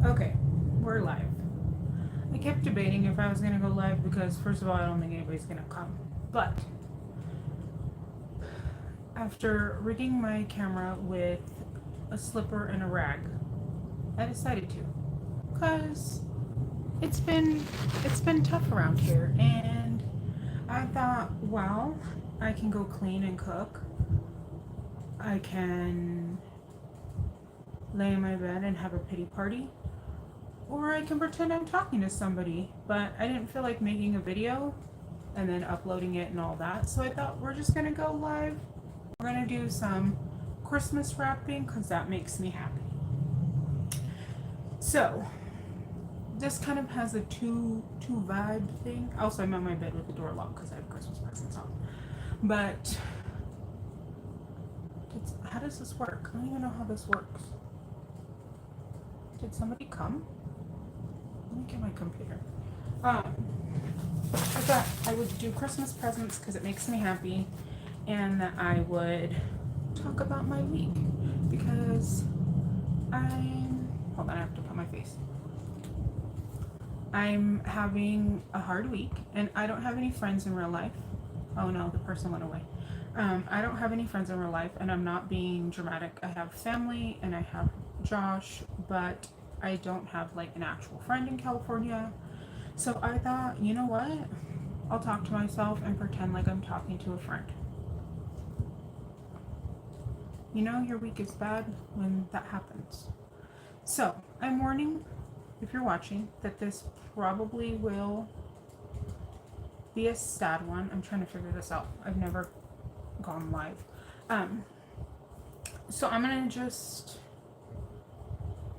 Okay, we're live. I kept debating if I was gonna go live because, first of all, I don't think anybody's gonna come. But after rigging my camera with a slipper and a rag, I decided to, cause it's been it's been tough around here, and I thought, well, I can go clean and cook. I can lay in my bed and have a pity party, or I can pretend I'm talking to somebody. But I didn't feel like making a video and then uploading it and all that. So I thought we're just gonna go live. We're gonna do some Christmas wrapping because that makes me happy. So this kind of has a two vibe thing. Also, I'm on my bed with the door locked because I have Christmas presents on. But how does this work? I don't even know how this works. Did somebody come? Let me get my computer. I thought I would do Christmas presents because it makes me happy, and that I would talk about my week because hold on, I have to put my face. I'm having a hard week, and I don't have any friends in real life. Oh no, the person went away. I don't have any friends in real life, and I'm not being dramatic. I have family, and I have Josh, but I don't have like an actual friend in California. So I thought, you know what? I'll talk to myself and pretend like I'm talking to a friend. You know, your week is bad when that happens. So I'm warning, if you're watching, that this probably will be a sad one. I'm trying to figure this out. I've never gone live. So I'm gonna just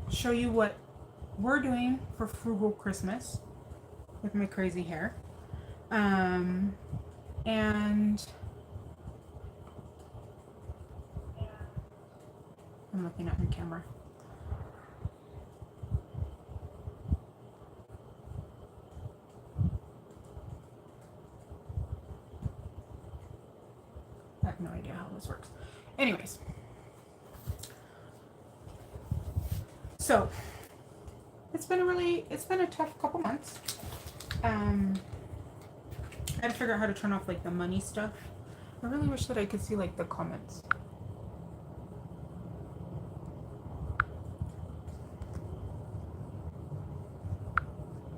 show you what we're doing for Frugal Christmas with my crazy hair. And I'm looking at my camera. I have no idea how this works. Anyways, so it's been a tough couple months. I had to figure out how to turn off like the money stuff. I really wish that I could see like the comments.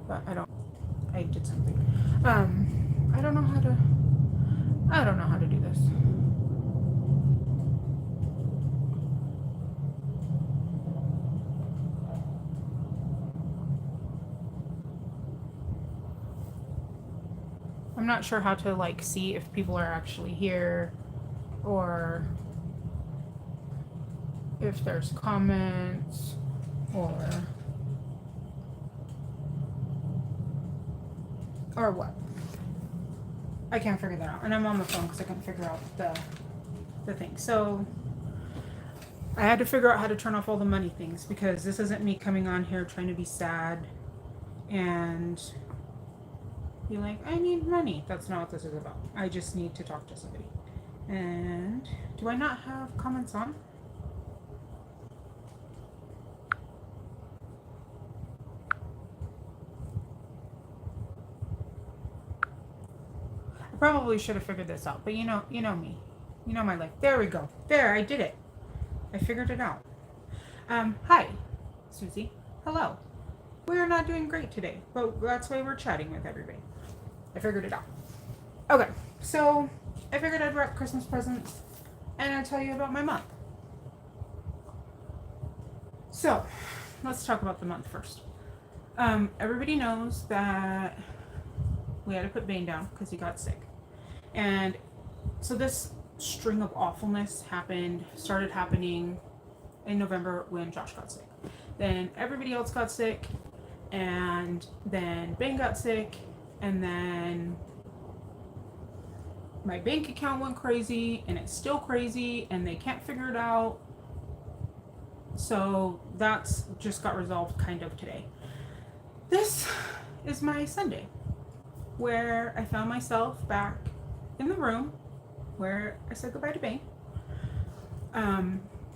But I did something. I don't know how to do this. I'm not sure how to like see if people are actually here or if there's comments or what. I can't figure that out. And I'm on the phone because I couldn't figure out the thing. So I had to figure out how to turn off all the money things because this isn't me coming on here trying to be sad and be like, I need money. That's not what this is about. I just need to talk to somebody. And do I not have comments on? I probably should have figured this out, but you know me. You know my life. There we go. There, I did it. I figured it out. Hi, Susie. Hello. We are not doing great today, but that's why we're chatting with everybody. I figured it out. Okay, so I figured I'd wrap Christmas presents and I'd tell you about my month. So, let's talk about the month first. Everybody knows that we had to put Bane down because he got sick. And so this string of awfulness started happening in November when Josh got sick. Then everybody else got sick, and then Bane got sick, and then my bank account went crazy, and it's still crazy, and they can't figure it out. So that's just got resolved kind of today. This is my Sunday, where I found myself back in the room where I said goodbye to Bane.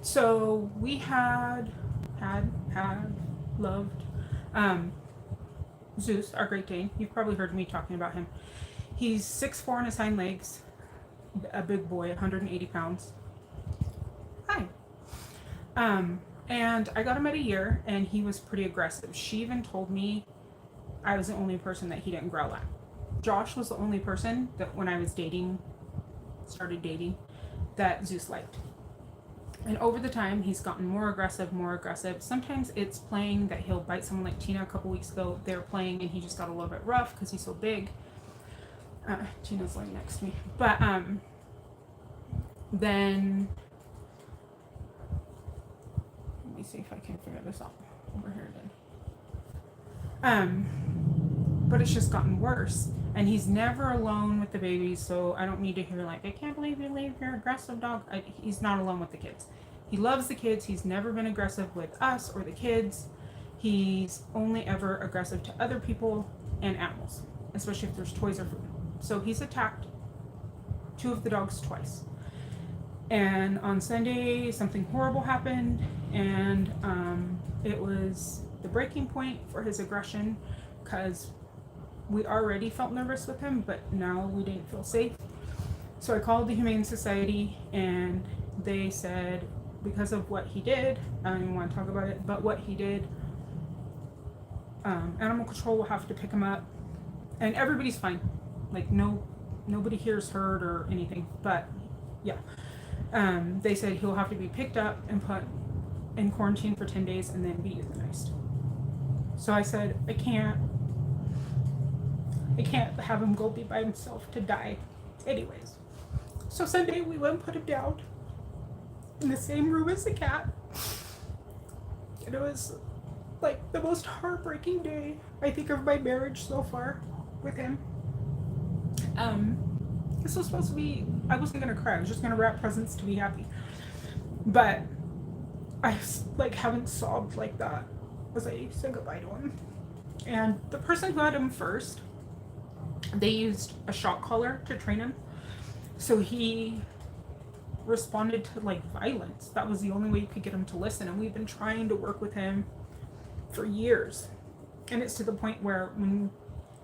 So we had loved. Zeus, our Great Dane. You've probably heard me talking about him. He's 6'4" on his hind legs, a big boy, 180 pounds. Hi. And I got him at a year, and he was pretty aggressive. She even told me I was the only person that he didn't growl at. Josh was the only person that when I was started dating, that Zeus liked. And over the time, he's gotten more aggressive. Sometimes it's playing that he'll bite someone, like Tina a couple weeks ago. They were playing and he just got a little bit rough because he's so big. Tina's laying next to me. But then, let me see if I can figure this out. Over here again. But it's just gotten worse. And he's never alone with the babies, so I don't need to hear like, I can't believe you leave your aggressive dog. He's not alone with the kids. He loves the kids. He's never been aggressive with us or the kids. He's only ever aggressive to other people and animals, especially if there's toys or food. So he's attacked 2 of the dogs twice. And on Sunday, something horrible happened, and it was the breaking point for his aggression, because we already felt nervous with him, but now we didn't feel safe. So I called the Humane Society, and they said because of what he did, I don't even want to talk about it, but what he did, animal control will have to pick him up, and everybody's fine. Like nobody here's hurt or anything, but yeah. They said he'll have to be picked up and put in quarantine for 10 days and then be euthanized. So I said, I can't have him go be by himself to die anyways. So Sunday we went and put him down in the same room as the cat. And it was like the most heartbreaking day, I think, of my marriage so far with him. This was supposed to be, I wasn't gonna cry, I was just gonna wrap presents to be happy. But I like haven't sobbed like that as I said goodbye to him. And the person who had him first, they used a shock collar to train him. So he responded to like violence. That was the only way you could get him to listen. And we've been trying to work with him for years. And it's to the point where when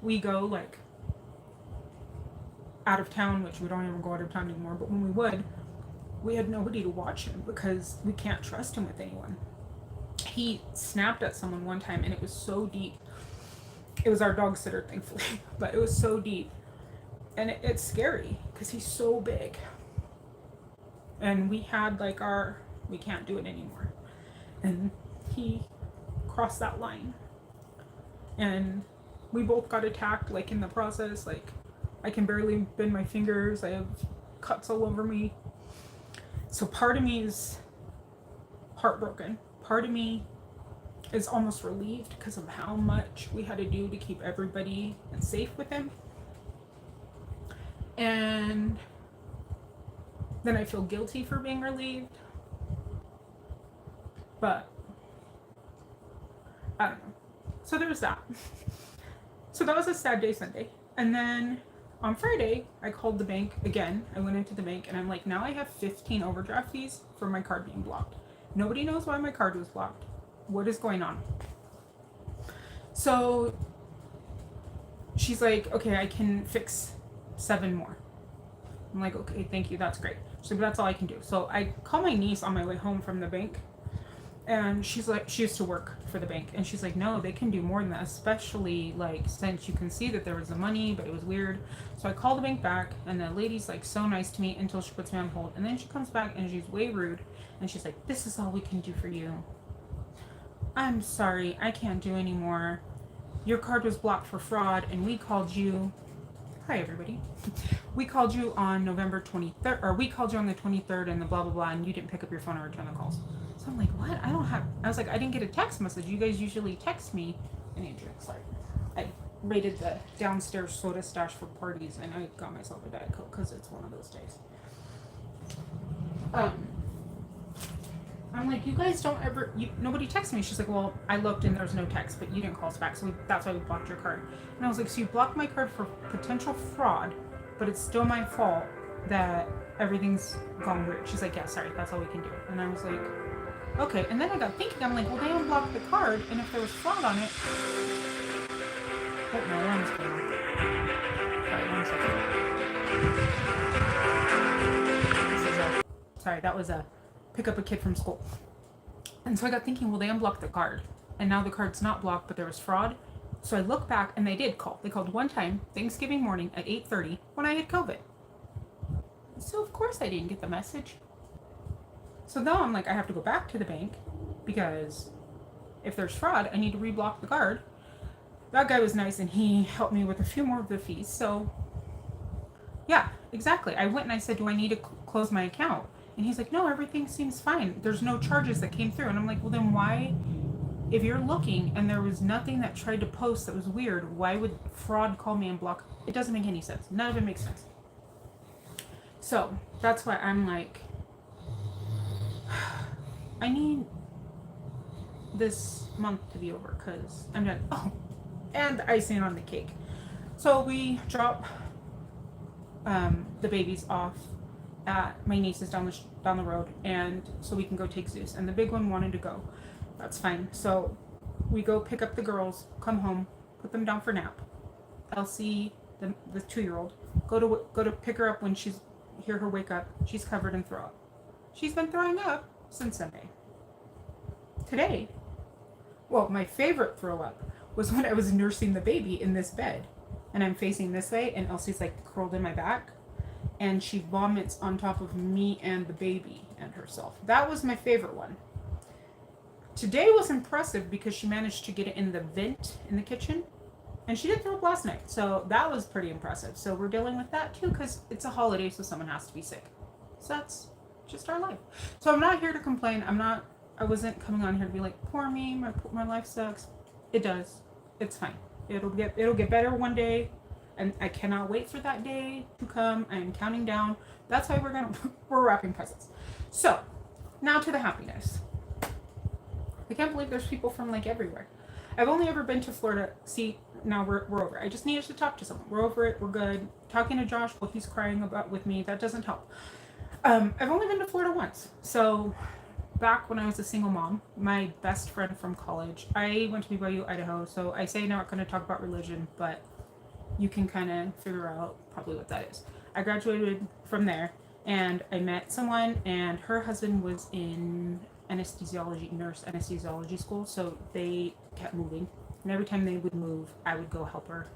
we go like out of town, which we don't even go out of town anymore, but when we would, we had nobody to watch him because we can't trust him with anyone. He snapped at someone one time and it was so deep. It was our dog sitter, thankfully, but it was so deep. And it's scary because he's so big. And we had like we can't do it anymore. And he crossed that line. And we both got attacked like in the process. Like I can barely bend my fingers. I have cuts all over me. So part of me is heartbroken. Part of me is almost relieved because of how much we had to do to keep everybody safe with him. And then I feel guilty for being relieved. But I don't know. So there was that. So that was a sad day Sunday. And then on Friday, I called the bank again. I went into the bank and I'm like, now I have 15 overdraft fees for my card being blocked. Nobody knows why my card was blocked. What is going on? So she's like, okay, I can fix 7 more. I'm like, okay, thank you, that's great. So that's all I can do. So I call my niece on my way home from the bank, and she's like, she used to work for the bank, and she's like, no, they can do more than that, especially like since you can see that there was the money, but it was weird. So I call the bank back, and the lady's like so nice to me until she puts me on hold, and then she comes back and she's way rude, and she's like, this is all we can do for you. I'm sorry, I can't do anymore. Your card was blocked for fraud, and we called you. Hi, everybody. We called you on November 23rd, or we called you on the 23rd, and the blah, blah, blah, and you didn't pick up your phone or return the calls. So I'm like, what? I was like, I didn't get a text message. You guys usually text me. And Andrew, sorry. I raided the downstairs soda stash for parties, and I got myself a Diet Coke because it's one of those days. I'm like, you guys don't ever, nobody texts me. She's like, well, I looked and there's no text, but you didn't call us back, so that's why we blocked your card. And I was like, so you blocked my card for potential fraud, but it's still my fault that everything's gone weird. She's like, yeah, sorry, that's all we can do. And I was like, Okay, and then I got thinking, I'm like, well, they unblocked the card, and if there was fraud on it... Oh, my alarm's going off. Sorry, 1 second. Sorry, that was a pick up a kid from school. And so I got thinking, well, they unblocked the card, and now the card's not blocked, but there was fraud. So I look back, and they did call. They called one time, Thanksgiving morning at 8:30, when I had COVID. So of course I didn't get the message. So now I'm like, I have to go back to the bank, because if there's fraud, I need to reblock the card. That guy was nice, and he helped me with a few more of the fees. So yeah, exactly. I went and I said, do I need to close my account? And he's like, no, everything seems fine. There's no charges that came through. And I'm like, well, then why, if you're looking and there was nothing that tried to post that was weird, why would fraud call me and block? It doesn't make any sense. None of it makes sense. So that's why I'm like, I need this month to be over because I'm done. Oh, and the icing on the cake. So we drop the babies off at my niece's down the road, and so we can go take Zeus. And the big one wanted to go. That's fine. So we go pick up the girls, come home, put them down for nap. Elsie, the 2-year-old, go to pick her up when she's hear her wake up. She's covered in throw up. She's been throwing up since Sunday. Today, well, my favorite throw up was when I was nursing the baby in this bed, and I'm facing this way, and Elsie's like curled in my back, and she vomits on top of me and the baby and herself. That was my favorite one. Today was impressive because she managed to get it in the vent in the kitchen, and she did throw up last night, so that was pretty impressive. So we're dealing with that too because it's a holiday, so someone has to be sick. So that's just our life. So I'm not here to complain. I wasn't coming on here to be like, poor me, my life sucks. It does. It's fine. It'll get better one day, and I cannot wait for that day to come. I am counting down. That's why we're wrapping presents. So now to the happiness. I can't believe there's people from like everywhere. I've only ever been to Florida. See, now we're over it. I just needed to talk to someone. We're over it. We're good. Talking to Josh while he's crying with me, that doesn't help. I've only been to Florida once. So back when I was a single mom, my best friend from college, I went to BYU, Idaho. So I say not going to talk about religion, but you can kind of figure out probably what that is. I graduated from there, and I met someone, and her husband was in nurse anesthesiology school, so they kept moving. And every time they would move, I would go help her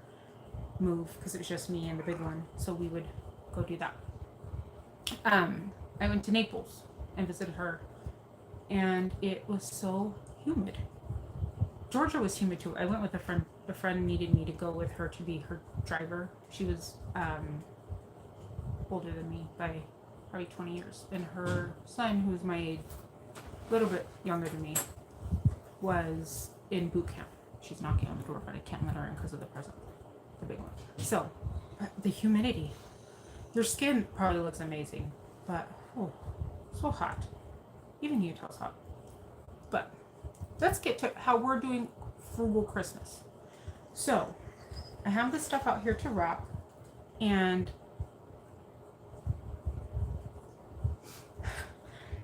move because it was just me and the big one. So we would go do that. I went to Naples and visited her, and it was so humid. Georgia was humid too. I went with a friend. A friend needed me to go with her to be her driver. She was older than me by probably 20 years. And her son, who's my age, a little bit younger than me, was in boot camp. She's knocking on the door, but I can't let her in because of the present, the big one. So, the humidity. Your skin probably looks amazing, but so hot. Even Utah's hot. But let's get to how we're doing frugal Christmas. So, I have this stuff out here to wrap, and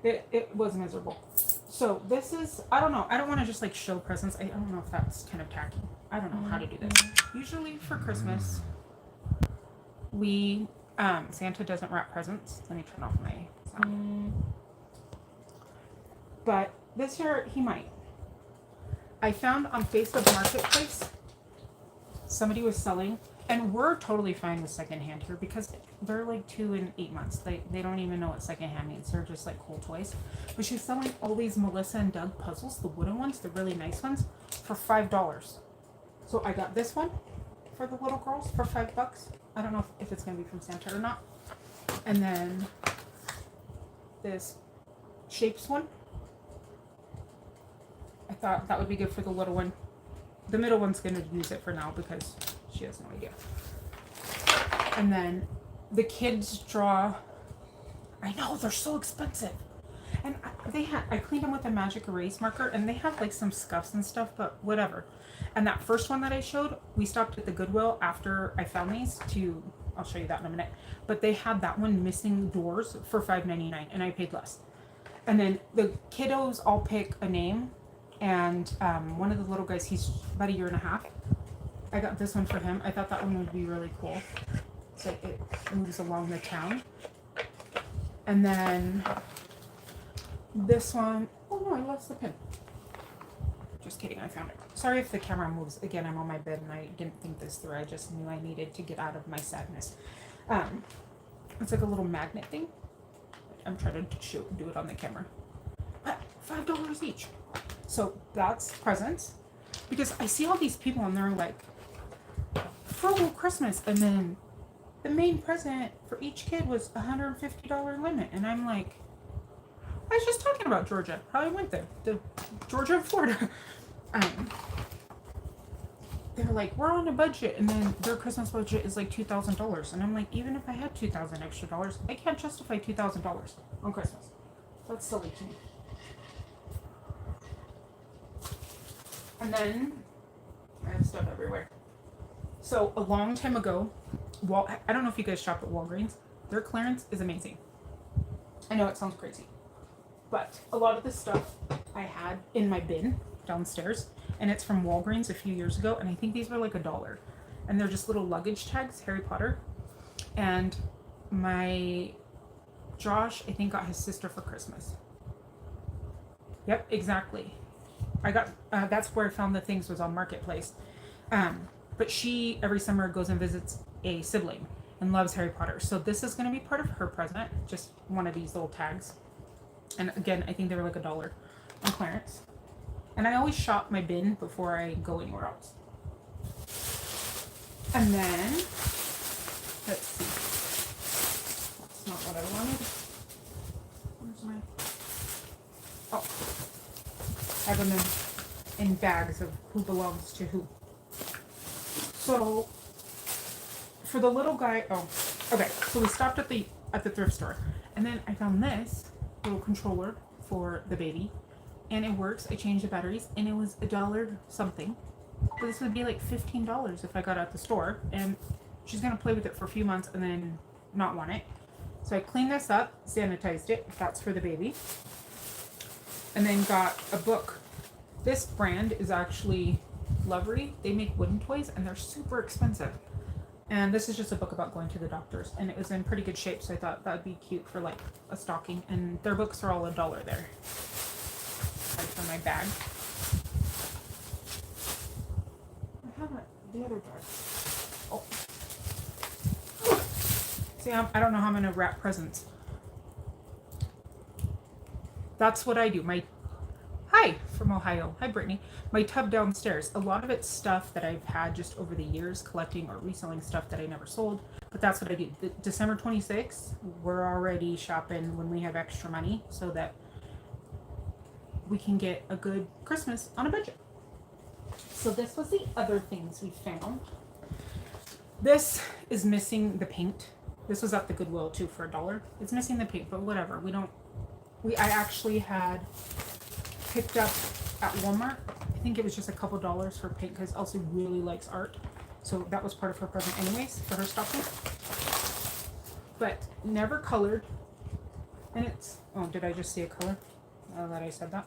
it was miserable. So this is, I don't know, I don't want to just like show presents. I don't know if that's kind of tacky. I don't know how to do this. Usually for Christmas, we, Santa doesn't wrap presents. Let me turn off my sound. But this year, he might. I found on Facebook Marketplace, somebody was selling, and we're totally fine with secondhand here because they're like 2 and 8 months. They don't even know what secondhand means. They're just like cool toys. But she's selling all these Melissa and Doug puzzles, the wooden ones, the really nice ones, for $5. So I got this one for the little girls for $5. I don't know if it's going to be from Santa or not. And then this shapes one. I thought that would be good for the little one. The middle one's going to use it for now because she has no idea. And then the kids draw. I know, they're so expensive. And I cleaned them with a magic erase marker, and they have like some scuffs and stuff, but whatever. And that first one that I showed, we stopped at the Goodwill after I found these I'll show you that in a minute. But they had that one missing doors for $5.99, and I paid less. And then the kiddos all pick a name, and one of the little guys, he's about a year and a half. I got this one for him. I thought that one would be really cool. So it moves along the town. And then this one, oh no, I lost the pin. Just kidding, I found it. Sorry if the camera moves. Again, I'm on my bed and I didn't think this through. I just knew I needed to get out of my sadness. It's like a little magnet thing. I'm trying to do it on the camera. $5 each. So that's presents. Because I see all these people and they're like, frugal Christmas. And then the main present for each kid was $150 limit. And I'm like, I was just talking about Georgia. How I went there. Georgia and Florida. They're like, we're on a budget. And then their Christmas budget is like $2,000. And I'm like, even if I had $2,000 extra dollars, I can't justify $2,000 on Christmas. That's silly to me. And then I have stuff everywhere. So a long time ago, I don't know if you guys shop at Walgreens. Their clearance is amazing. I know it sounds crazy, but a lot of the stuff I had in my bin downstairs, and it's from Walgreens a few years ago, and I think these were like $1. And they're just little luggage tags, Harry Potter. And my Josh, I think, got his sister for Christmas. Yep, exactly. I got, that's where I found the things, was on Marketplace. But she, every summer, goes and visits a sibling and loves Harry Potter. So this is going to be part of her present, just one of these little tags. And again, I think they were like $1 on clearance. And I always shop my bin before I go anywhere else. And then, let's see. That's not what I wanted. Where's my... Oh. I have them in bags of who belongs to who. So, for the little guy, oh, okay. So we stopped at the thrift store, and then I found this little controller for the baby, and it works. I changed the batteries, and it was $1 something. But this would be like $15 if I got it at the store, and she's gonna play with it for a few months and then not want it. So I cleaned this up, sanitized it. That's for the baby. And then got a book. This brand is actually Lovery. They make wooden toys and they're super expensive. And this is just a book about going to the doctors, and it was in pretty good shape, so I thought that would be cute for like a stocking. And their books are all $1 there. Right for my bag. I have the other bag. Oh. See, I don't know how I'm gonna wrap presents. That's what I do. Hi from Ohio. Hi, Brittany. My tub downstairs. A lot of it's stuff that I've had just over the years, collecting or reselling stuff that I never sold. But that's what I do. December 26th, we're already shopping when we have extra money so that we can get a good Christmas on a budget. So this was the other things we found. This is missing the paint. This was at the Goodwill too for $1. It's missing the paint, but whatever. I actually had picked up at Walmart. I think it was just a couple dollars for paint because Elsie really likes art. So that was part of her present anyways for her stocking. But never colored. And it's, oh, did I just see a color? Now that I said that.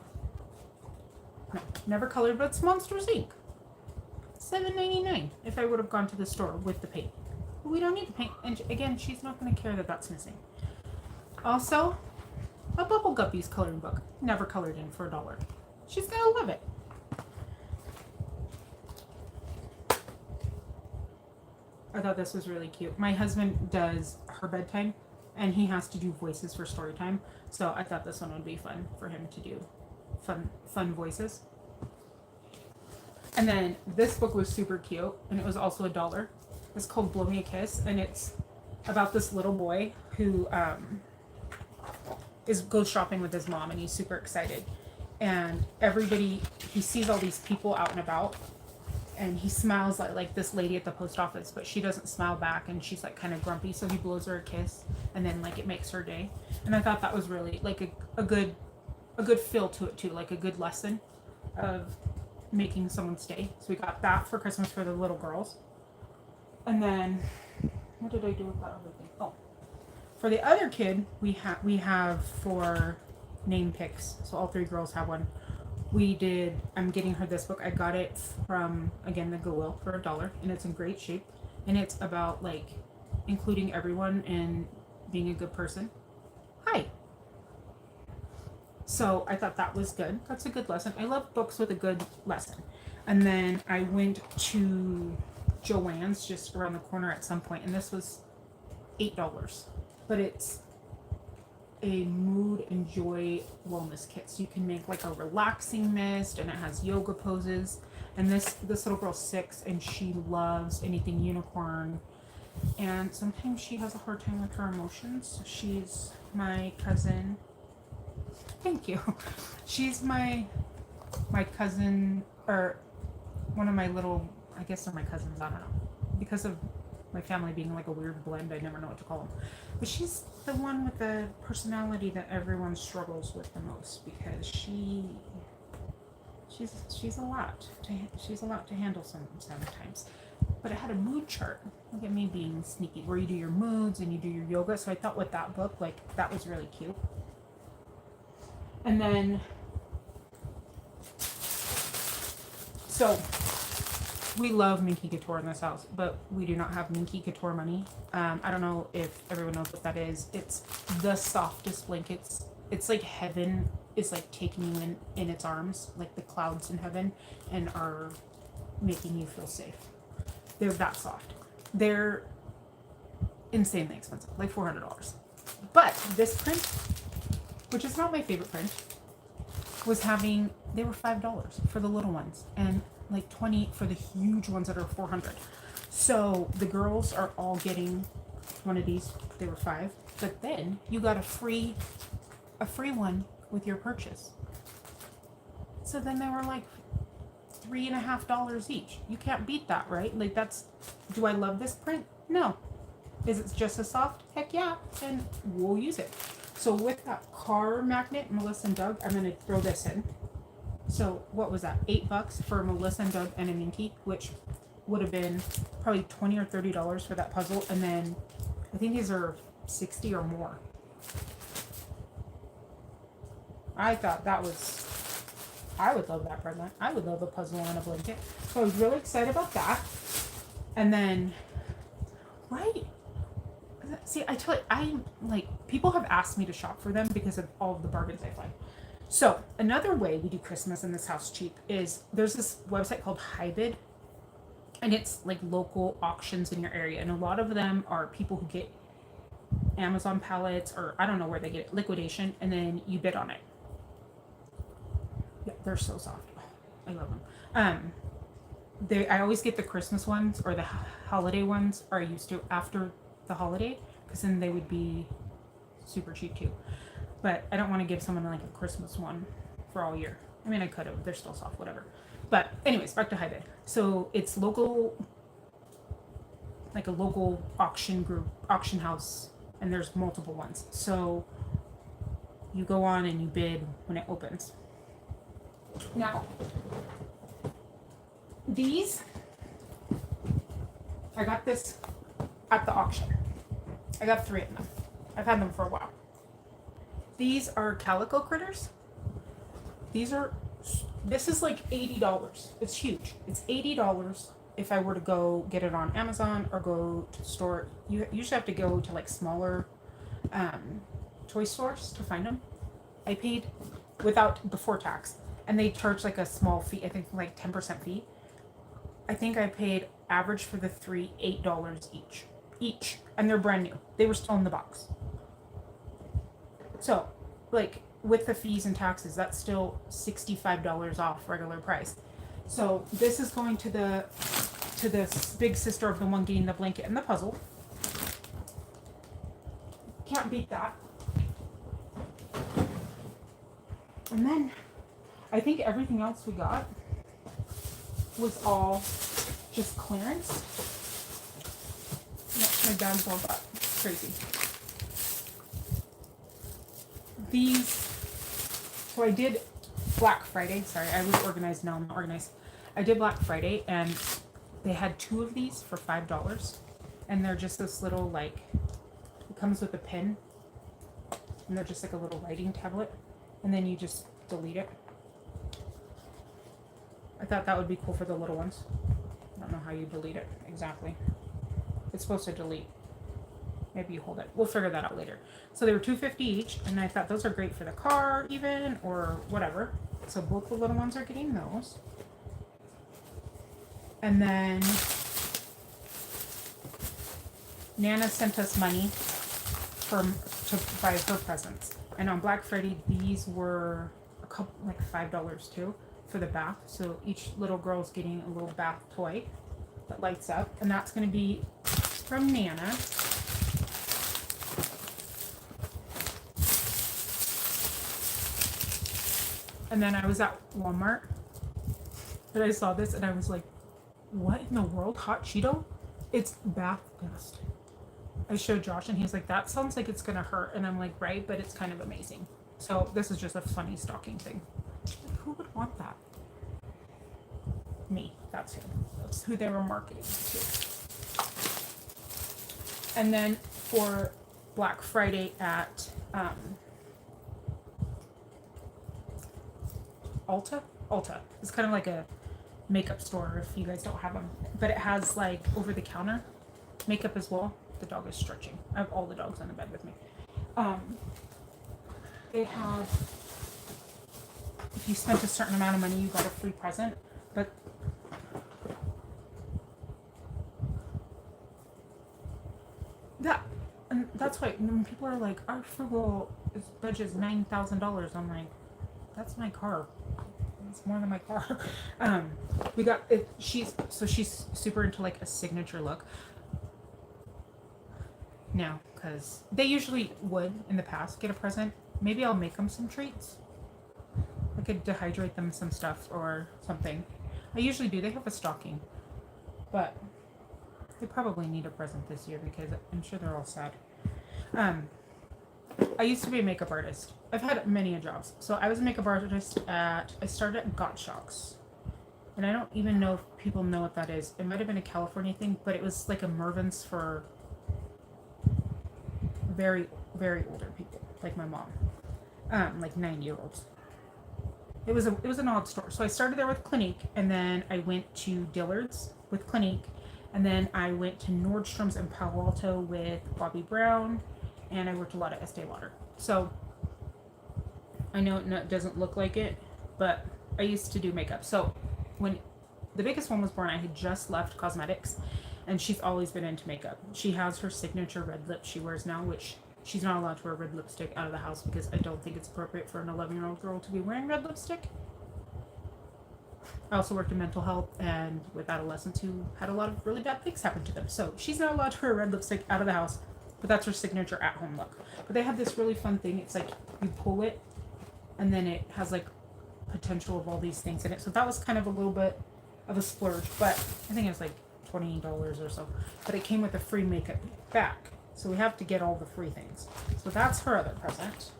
No, never colored, but it's Monsters Inc. $7.99 if I would have gone to the store with the paint. But we don't need the paint. And again, she's not going to care that that's missing. Also, a Bubble Guppies coloring book. Never colored in for $1. She's gonna love it. I thought this was really cute. My husband does her bedtime, and he has to do voices for story time. So I thought this one would be fun for him to do. Fun voices. And then this book was super cute, and it was also $1. It's called Blow Me a Kiss, and it's about this little boy who goes shopping with his mom, and he's super excited. And he sees all these people out and about, and he smiles like this lady at the post office, but she doesn't smile back, and she's like kind of grumpy, so he blows her a kiss, and then like it makes her day. And I thought that was really like a good feel to it too, like a good lesson of making someone's day. So we got that for Christmas for the little girls. And then what did I do with that other thing? Oh, for the other kid, we have for name picks. So all three girls have one. I'm getting her this book. I got it from, again, the Goodwill for $1, and it's in great shape. And it's about, like, including everyone and being a good person. Hi. So I thought that was good. That's a good lesson. I love books with a good lesson. And then I went to Joann's just around the corner at some point, and this was $8. But it's a mood and joy wellness kit. So you can make like a relaxing mist, and it has yoga poses. And this little girl's 6, and she loves anything unicorn. And sometimes she has a hard time with her emotions. She's my cousin. Thank you. She's my cousin, or one of my little, I guess they're my cousins, I don't know. Because of my family being like a weird blend, I never know what to call them. But she's the one with the personality that everyone struggles with the most, because she's a lot to handle sometimes. But it had a mood chart. Look at me being sneaky, where you do your moods and you do your yoga. So I thought with that book, like, that was really cute. And then, so we love Minky Couture in this house, but we do not have Minky Couture money. I don't know if everyone knows what that is. It's the softest blankets. It's like heaven is like taking you in its arms, like the clouds in heaven, and are making you feel safe. They're that soft. They're insanely expensive, like $400. But this print, which is not my favorite print, they were $5 for the little ones, and like $20 for the huge ones that are $400. So the girls are all getting one of these. They were $5, but then you got a free one with your purchase. So then they were like $3.50 each. You can't beat that, right? Like, do I love this print? No. Is it just as soft? Heck yeah, and we'll use it. So with that car magnet, Melissa and Doug, I'm going to throw this in. So what was that? $8 for Melissa and Doug and a Minky, which would have been probably $20 or $30 for that puzzle. And then I think these are $60 or more. I thought I would love that present. I would love a puzzle and a blanket. So I was really excited about that. And then, right? See, I tell you, people have asked me to shop for them because of all of the bargains I find. So another way we do Christmas in this house cheap is there's this website called Hybid, and it's like local auctions in your area. And a lot of them are people who get Amazon pallets, or I don't know where they get it, liquidation, and then you bid on it. Yeah, they're so soft. Oh, I love them. I always get the Christmas ones, or the holiday ones are used to after the holiday, because then they would be super cheap too. But I don't want to give someone like a Christmas one for all year. I mean, I could have. They're still soft, whatever. But anyways, back to Hybid. So it's local, like a local auction group, auction house, and there's multiple ones. So you go on and you bid when it opens. Now, these, I got this at the auction. I got 3 of them. I've had them for a while. These are calico critters. This is like $80. It's huge. It's $80 if I were to go get it on Amazon or go to the store. You usually have to go to like smaller toy stores to find them. I paid before tax, and they charge like a small fee. I think like 10% fee. I think I paid average for the 3 $8 each, and they're brand new. They were still in the box. So, like, with the fees and taxes, that's still $65 off regular price. So this is going to the big sister of the one getting the blanket and the puzzle. Can't beat that. And then I think everything else we got was all just clearance. My bags all got crazy. So I did Black Friday. Sorry, I was organized. Now I'm not organized. I did Black Friday, and they had 2 of these for $5. And they're just this little, like, it comes with a pen. And they're just like a little writing tablet. and then you just delete it. I thought that would be cool for the little ones. I don't know how you delete it exactly. It's supposed to delete. Maybe you hold it. We'll figure that out later. So they were $2.50 each, and I thought those are great for the car even, or whatever. So both the little ones are getting those. And then Nana sent us money to buy her presents. And on Black Friday, these were a couple, like $5 too, for the bath. So each little girl's getting a little bath toy that lights up. And that's going to be from Nana. And then I was at Walmart and I saw this and I was like, what in the world? Hot Cheeto? It's bath dust. I showed Josh and he's like, that sounds like it's gonna hurt. And I'm like, right, but it's kind of amazing. So this is just a funny stocking thing. Like, who would want that? Me. That's who. That's who they were marketing to. And then for Black Friday at Ulta. It's kind of like a makeup store if you guys don't have them. But it has like over-the-counter makeup as well. The dog is stretching. I have all the dogs on the bed with me. They have, if you spent a certain amount of money, you got a free present. But that's why when people are like, our frugal budget is $9,000, I'm like, that's my car. It's more than my car. We got it. She's super into like a signature look. No, because they usually would in the past get a present. Maybe I'll make them some treats. I could dehydrate them some stuff or something. I usually do. They have a stocking, but they probably need a present this year because I'm sure they're all sad. I used to be a makeup artist. I've had many jobs. So I was a makeup artist I started at Gottschalk's. And I don't even know if people know what that is. It might have been a California thing, but it was like a Mervyn's for very, very older people, like my mom. Like 9-year-olds. It was an odd store. So I started there with Clinique, and then I went to Dillard's with Clinique, and then I went to Nordstrom's in Palo Alto with Bobbi Brown, and I worked a lot at Estee Lauder. So I know it doesn't look like it, but I used to do makeup. So when the biggest one was born, I had just left cosmetics, and she's always been into makeup. She has her signature red lip she wears now, which she's not allowed to wear red lipstick out of the house because I don't think it's appropriate for an 11-year-old girl to be wearing red lipstick. I also worked in mental health and with adolescents who had a lot of really bad things happen to them. So she's not allowed to wear red lipstick out of the house, but that's her signature at-home look. But they have this really fun thing. It's like you pull it, and then it has like potential of all these things in it. So that was kind of a little bit of a splurge, but I think it was like $20 or so. But it came with a free makeup back. So we have to get all the free things. So that's her other present.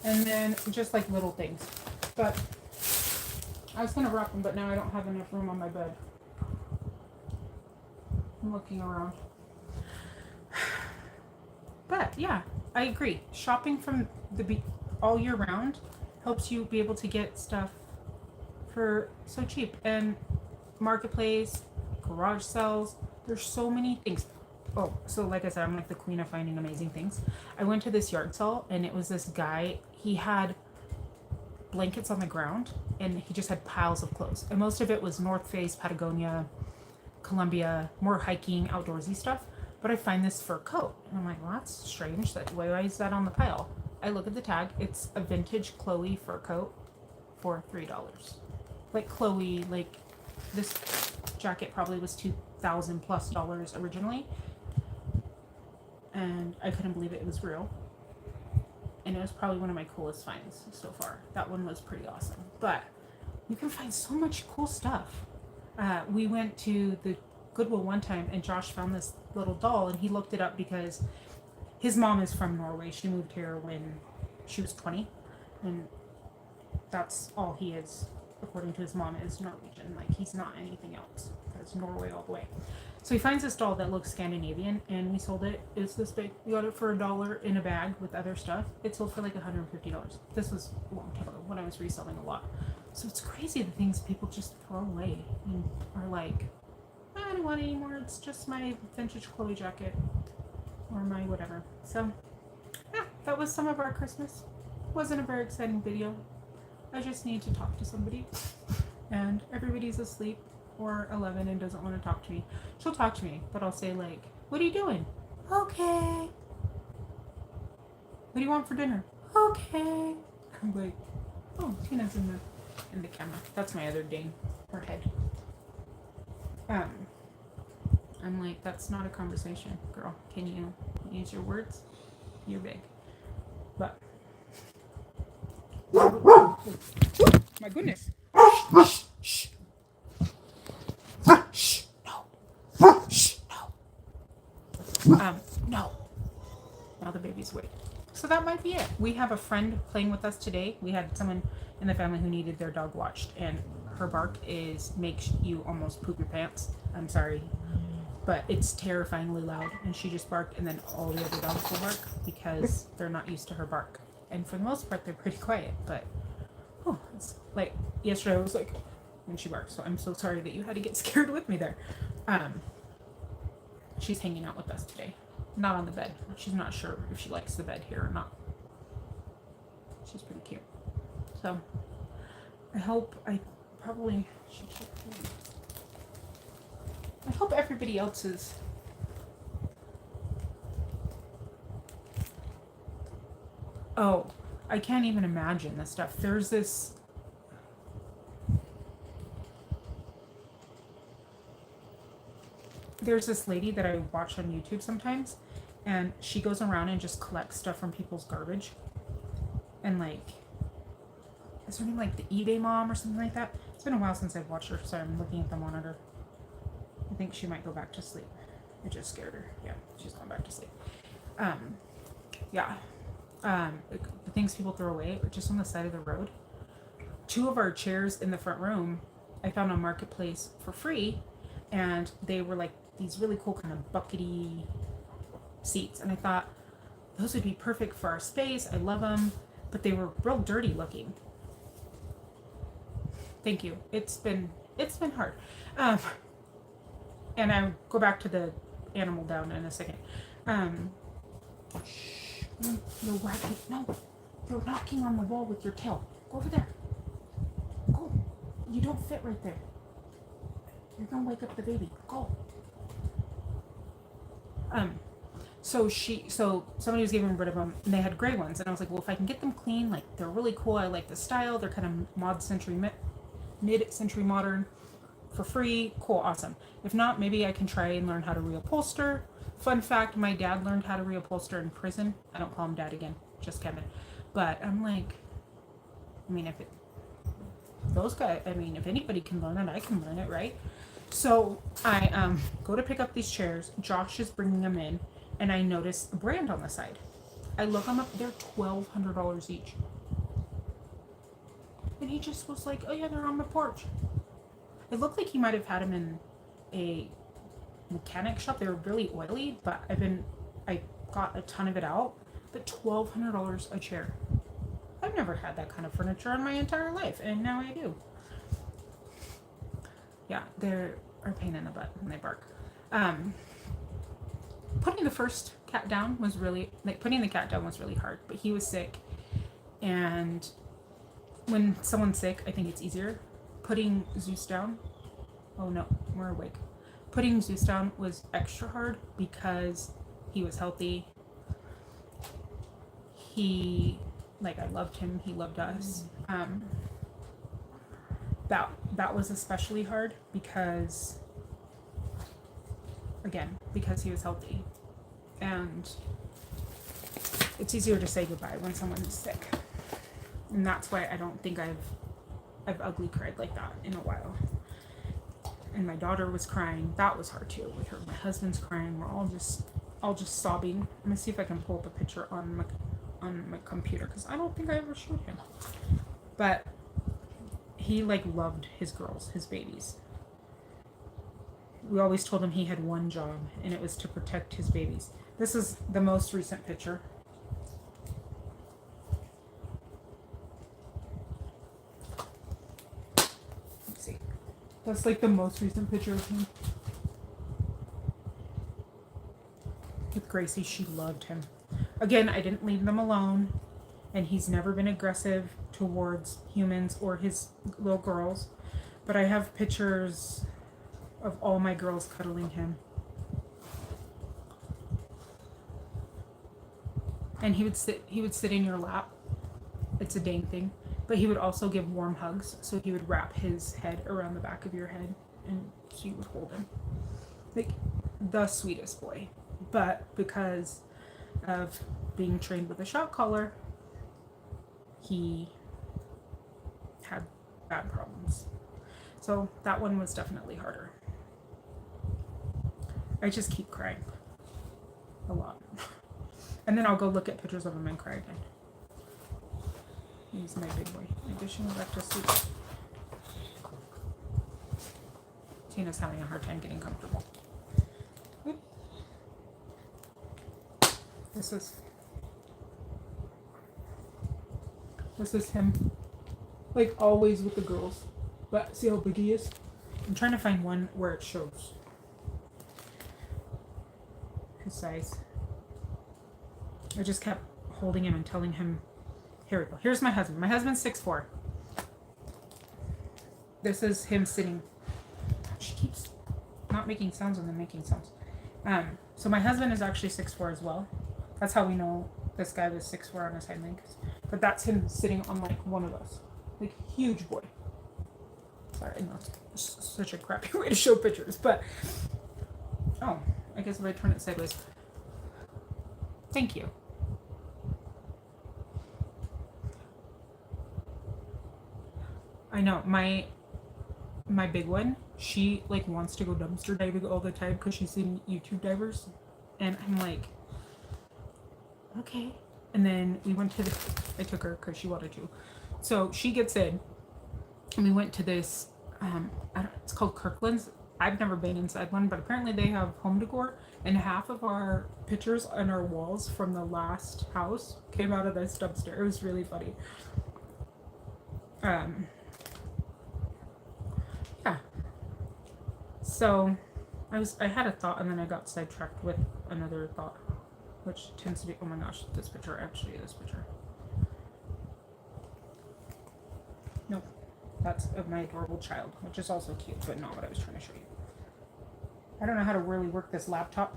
And then just like little things. But I was going to wrap them, but now I don't have enough room on my bed. I'm looking around. But yeah, I agree. Shopping from all year round helps you be able to get stuff for so cheap. And Marketplace, garage sales, there's so many things. Oh, so like I said, I'm like the queen of finding amazing things. I went to this yard sale and it was this guy. He had blankets on the ground and he just had piles of clothes. And most of it was North Face, Patagonia, Columbia, more hiking, outdoorsy stuff. But I find this fur coat. And I'm like, well, that's strange. Why is that on the pile? I look at the tag. It's a vintage Chloe fur coat for $3. Like Chloe, like this jacket probably was $2,000+ originally. And I couldn't believe it was real. And it was probably one of my coolest finds so far. That one was pretty awesome. But you can find so much cool stuff. We went to the Goodwill one time and Josh found this little doll and he looked it up because his mom is from Norway. She moved here when she was 20 and that's all he is, according to his mom, is Norwegian. Like he's not anything else. That's Norway all the way. So he finds this doll that looks Scandinavian, and we sold it. It's this big. We got it for $1 in a bag with other stuff. It sold for like $150. This was a long time ago when I was reselling a lot. So it's crazy the things people just throw away and are like, I don't want it anymore. It's just my vintage Chloe jacket or my whatever. So yeah, that was some of our Christmas. Wasn't a very exciting video. I just need to talk to somebody, and everybody's asleep or 11 and doesn't want to talk to me. She'll talk to me, but I'll say like, what are you doing? Okay. What do you want for dinner? Okay. I'm like, oh, Tina's in the camera. That's my other ding, her head. I'm like, that's not a conversation, girl. Can you use your words? You're big. But my goodness. Shh. Shh. No. Shh. No. No. Now the baby's awake. So that might be it. We have a friend playing with us today. We had someone in the family who needed their dog watched, and her bark makes you almost poop your pants. I'm sorry, but it's terrifyingly loud, and she just barked, and then all the other dogs will bark because they're not used to her bark. And for the most part, they're pretty quiet, but it's like yesterday I was like, when she barked, so I'm so sorry that you had to get scared with me there. She's hanging out with us today. Not on the bed. She's not sure if she likes the bed here or not. She's pretty cute. So, I hope everybody else is I can't even imagine this stuff. There's this lady that I watch on YouTube sometimes, and she goes around and just collects stuff from people's garbage. And like, is her name like the eBay Mom or something like that? It's been a while since I've watched her, so I'm looking at the monitor. I think she might go back to sleep. It just scared her. Yeah, she's going back to sleep. The things people throw away are just on the side of the road. 2 of our chairs in the front room I found on Marketplace for free, and they were like these really cool kind of buckety seats, and I thought those would be perfect for our space. I love them, but they were real dirty looking. Thank you. It's been hard. And I'll go back to the animal down in a second. You're whacking. No, you're knocking on the wall with your tail. Go over there. Go. You don't fit right there. You're gonna wake up the baby. Go. So somebody was getting rid of them, and they had gray ones, and I was like, well, if I can get them clean, like they're really cool. I like the style. They're kind of mid-century modern, for free. Cool, awesome. If not, maybe I can try and learn how to reupholster. Fun fact: my dad learned how to reupholster in prison. I don't call him dad again, just Kevin. But I'm like, I mean, if anybody can learn it, I can learn it, right? So I go to pick up these chairs. Josh is bringing them in, and I notice a brand on the side. I look them up. They're $1,200 each. And he just was like, oh yeah, they're on my porch. It looked like he might have had them in a mechanic shop. They were really oily, but I got a ton of it out. But $1,200 a chair. I've never had that kind of furniture in my entire life, and now I do. Yeah, they're a pain in the butt when they bark. Putting the cat down was really hard, but he was sick, and when someone's sick, I think it's easier. Putting Zeus down, oh no, we're awake. Putting Zeus down was extra hard because he was healthy. I loved him, he loved us. That was especially hard because he was healthy. And it's easier to say goodbye when someone is sick. And that's why I don't think I've ugly cried like that in a while. And my daughter was crying. That was hard too with her. My husband's crying. We're all just sobbing. I'm gonna see if I can pull up a picture on my computer, because I don't think I ever showed him. But he loved his girls, his babies. we always told him he had one job, and it was to protect his babies. This is the most recent picture. Let's see. That's like the most recent picture of him. With Gracie, she loved him. Again, I didn't leave them alone, and he's never been aggressive towards humans or his little girls. But I have pictures of all my girls cuddling him. And he would sit in your lap. It's a dang thing. But he would also give warm hugs. So he would wrap his head around the back of your head and so you would hold him. Like the sweetest boy. But because of being trained with a shock collar, he had bad problems. So that one was definitely harder. I just keep crying a lot. And then I'll go look at pictures of him and cry again. He's my big boy. I guess she went back to sleep. Tina's having a hard time getting comfortable. Oop. This is him. Like always with the girls. But see how big he is? I'm trying to find one where it shows his size. I just kept holding him and telling him, here we go. Here's my husband. My husband's 6'4". This is him sitting. She keeps not making sounds and then making sounds. So my husband is actually 6'4" as well. That's how we know this guy was 6'4" on his hind legs. But that's him sitting on like one of us. Like huge boy. Sorry, I know it's such a crappy way to show pictures, but oh, I guess if I turn it sideways. Thank you. I know my big one, she like wants to go dumpster diving all the time because she's seen YouTube divers, and I'm like, okay. And then we went to I took her because she wanted to, so she gets in, and we went to this it's called Kirkland's. I've never been inside one, but apparently they have home decor, and half of our pictures on our walls from the last house came out of this dumpster. It was really funny. Yeah. So I had a thought and then I got sidetracked with another thought, which tends to be, oh my gosh, this picture. Nope. That's of my adorable child, which is also cute, but not what I was trying to show you. I don't know how to really work this laptop.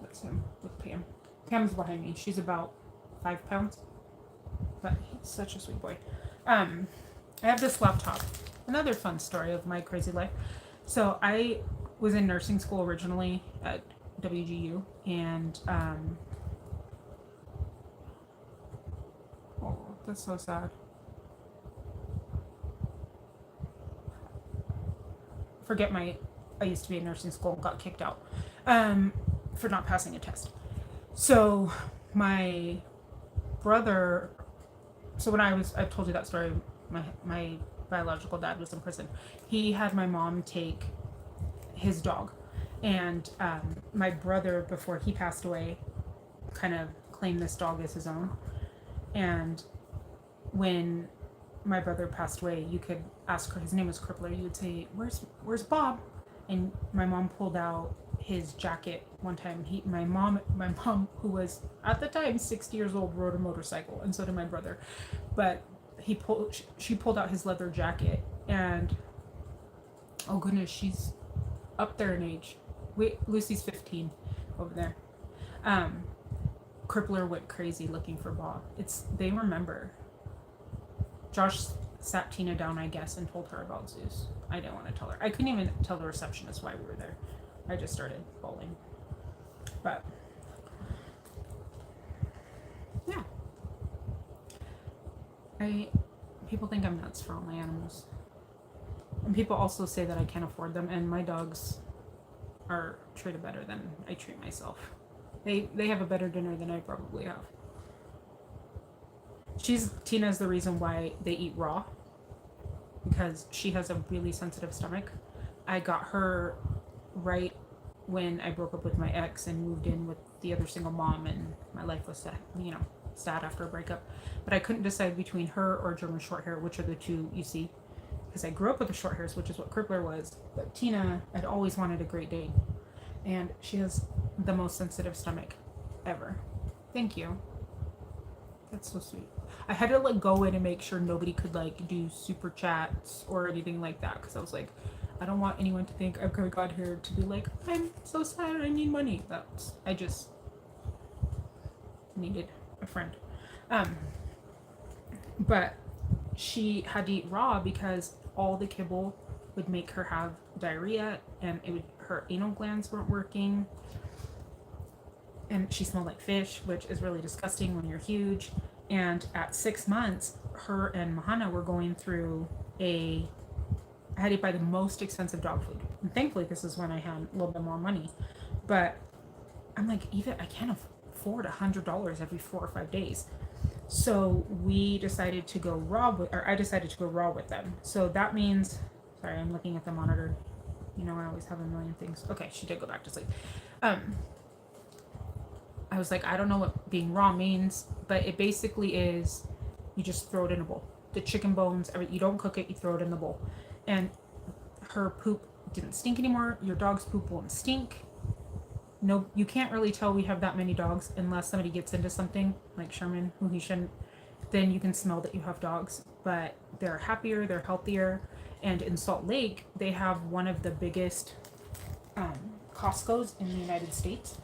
That's him with Pam. Pam's behind me. She's about 5 pounds, but he's such a sweet boy. I have this laptop. Another fun story of my crazy life. So I was in nursing school originally at WGU, and oh, that's so sad. I used to be in nursing school and got kicked out for not passing a test. So my brother, so when I've told you that story, my biological dad was in prison. He had my mom take his dog, and my brother, before he passed away, kind of claimed this dog as his own. And when my brother passed away, you could ask her, his name was Crippler, you would say, where's Bob? And my mom pulled out his jacket one time. My mom, who was at the time 60 years old, rode a motorcycle, and so did my brother. But she pulled out his leather jacket, and oh goodness, she's up there in age. Lucy's 15 over there. Crippler went crazy looking for Bob. They remember. Josh sat Tina down, I guess, and told her about Zeus. I didn't want to tell her. I couldn't even tell the receptionist why we were there. I just started bawling. But yeah. People think I'm nuts for all my animals. And people also say that I can't afford them, and my dogs are treated better than I treat myself. They have a better dinner than I probably have. Tina's the reason why they eat raw, because she has a really sensitive stomach. I got her right when I broke up with my ex and moved in with the other single mom, and my life was sad, sad after a breakup. But I couldn't decide between her or German short hair, which are the two you see. Because I grew up with the short hairs, which is what Crippler was. But Tina had always wanted a Great Dane. And she has the most sensitive stomach ever. Thank you. That's so sweet. I had to like go in and make sure nobody could like do super chats or anything like that, because I was like, I don't want anyone to think I've got here to be like, I'm so sad, I need money. I just needed a friend. But she had to eat raw because all the kibble would make her have diarrhea, and her anal glands weren't working, and she smelled like fish, which is really disgusting when you're huge. And at 6 months, her and Mahana were going through I had to buy the most expensive dog food. And thankfully, this is when I had a little bit more money. But I'm like, I can't afford $100 every 4 or 5 days. So we decided to go raw I decided to go raw with them. So that means, sorry, I'm looking at the monitor. I always have a million things. Okay, she did go back to sleep. I was like, I don't know what being raw means, but it basically is you just throw it in a bowl. The chicken bones, you don't cook it, you throw it in the bowl. And her poop didn't stink anymore. Your dog's poop won't stink. No, you can't really tell we have that many dogs unless somebody gets into something like Sherman, who he shouldn't. Then you can smell that you have dogs. But they're happier, they're healthier. And in Salt Lake, they have one of the biggest Costco's in the United States.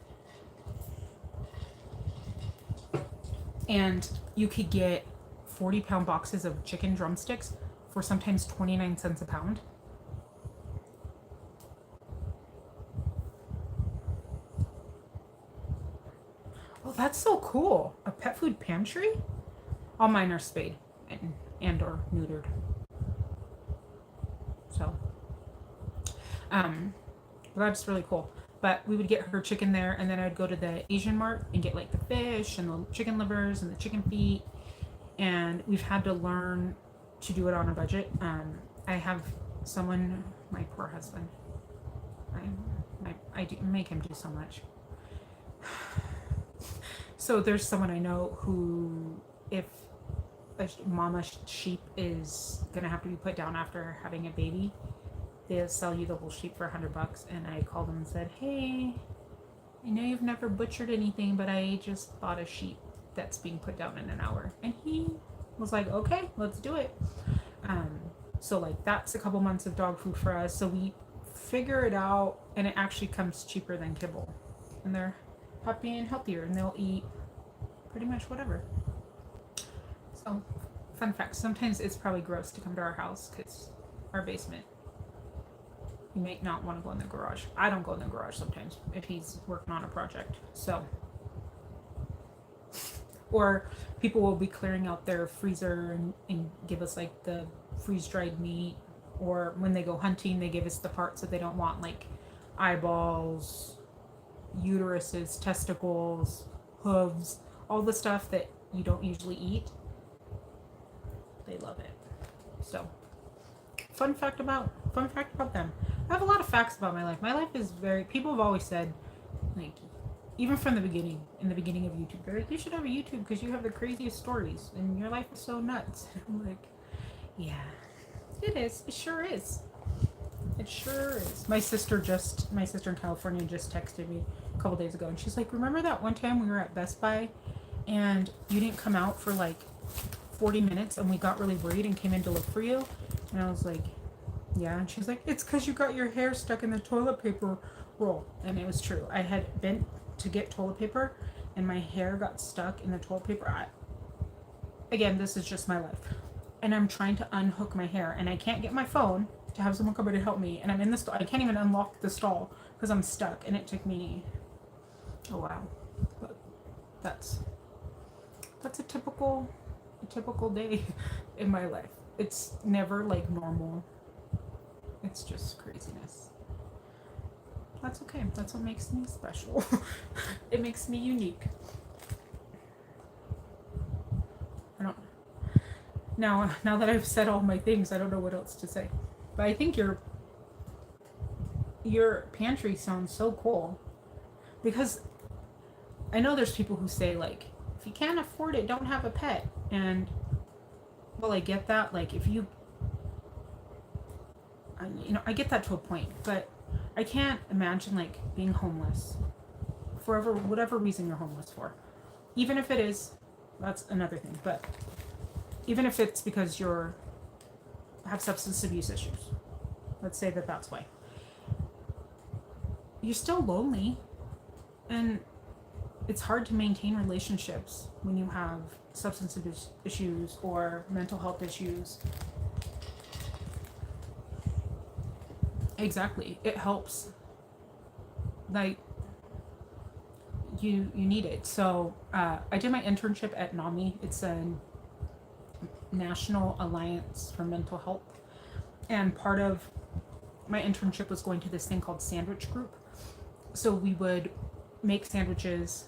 And you could get 40-pound boxes of chicken drumsticks for sometimes 29 cents a pound. Oh, that's so cool. A pet food pantry? All mine are spayed and or neutered. So, that's really cool. But we would get her chicken there, and then I'd go to the Asian Mart and get like the fish and the chicken livers and the chicken feet. And we've had to learn to do it on a budget. I have someone, my poor husband. I do make him do so much. So there's someone I know who, if a mama sheep is gonna have to be put down after having a baby, they'll sell you the whole sheep for $100. And I called him and said, hey, I know you've never butchered anything, but I just bought a sheep that's being put down in an hour. And he was like, okay, let's do it. So like that's a couple months of dog food for us. So we figure it out, and it actually comes cheaper than kibble. And they're happy and healthier, and they'll eat pretty much whatever. So, fun fact, sometimes it's probably gross to come to our house because our basement, you may not want to go in the garage. I don't go in the garage sometimes if he's working on a project. So, or people will be clearing out their freezer and give us like the freeze-dried meat, or when they go hunting, they give us the parts that they don't want, like eyeballs, uteruses, testicles, hooves, all the stuff that you don't usually eat. They love it. So, fun fact about them. I have a lot of facts about my life. My life is people have always said, like, even from the beginning, in the beginning of YouTube, they're like, you should have a YouTube because you have the craziest stories and your life is so nuts. I'm like, yeah, it is. It sure is. It sure is. My sister in California just texted me a couple days ago, and she's like, remember that one time we were at Best Buy and you didn't come out for like 40 minutes and we got really worried and came in to look for you? And I was like, yeah. And she's like, it's because you got your hair stuck in the toilet paper roll. And it was true. I had bent to get toilet paper and my hair got stuck in the toilet paper. Again, this is just my life. And I'm trying to unhook my hair and I can't get my phone to have someone come in and help me. And I'm in the stall. I can't even unlock the stall because I'm stuck. And it took me a while. But that's a typical day in my life. It's never like normal. It's just craziness. That's okay. That's what makes me special. It makes me unique. I don't. Now that I've said all my things, I don't know what else to say. But I think you're your pantry sounds so cool, because I know there's people who say, like, if you can't afford it, don't have a pet. And, well, I get that. Like, if you, I get that to a point, but I can't imagine, like, being homeless for whatever reason you're homeless for. Even if it is, that's another thing, but even if it's because you're have substance abuse issues, let's say that that's why, you're still lonely, and it's hard to maintain relationships when you have substance abuse issues or mental health issues. Exactly. It helps. Like, you need it. So I did my internship at NAMI. It's a National Alliance for Mental Health. And part of my internship was going to this thing called Sandwich Group. So we would make sandwiches.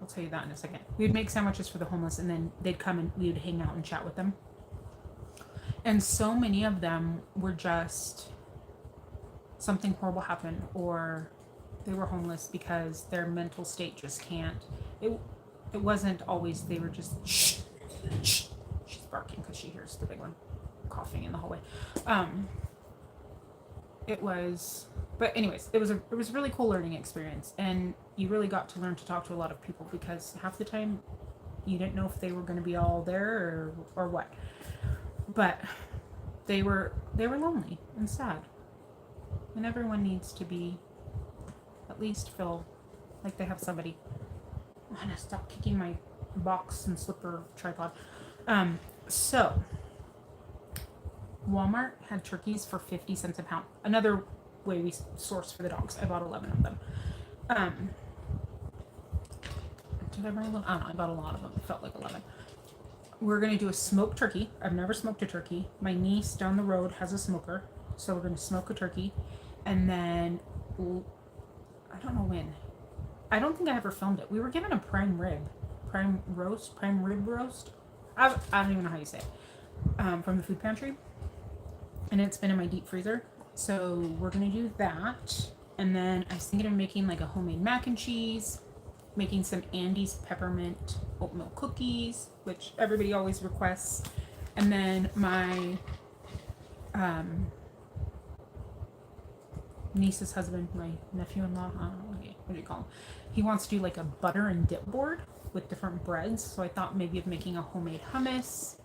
I'll tell you that in a second. We would make sandwiches for the homeless, and then they'd come and we would hang out and chat with them. And so many of them were just something horrible happened, or they were homeless because their mental state just can't. It wasn't always they were just shh. She's barking because she hears the big one coughing in the hallway. But anyways, it was a really cool learning experience, and you really got to learn to talk to a lot of people, because half the time you didn't know if they were going to be all there or what. But they were lonely and sad, and everyone needs to be at least feel like they have somebody. I'm gonna stop kicking my box and slipper tripod. So Walmart had turkeys for 50 cents a pound. Another way we source for the dogs. I bought 11 of them. Did I buy 11? I don't know. I bought a lot of them. It felt like 11. We're going to do a smoked turkey. I've never smoked a turkey. My niece down the road has a smoker. So we're going to smoke a turkey. And then, I don't know when. I don't think I ever filmed it. We were given a prime rib roast. I don't even know how you say it. From the food pantry. And it's been in my deep freezer. So we're going to do that. And then I was thinking of making like a homemade mac and cheese. Making some Andy's peppermint oatmeal cookies, which everybody always requests. And then my niece's husband, my nephew-in-law, I don't know, what do you call him? He wants to do like a butter and dip board with different breads. So I thought maybe of making a homemade hummus.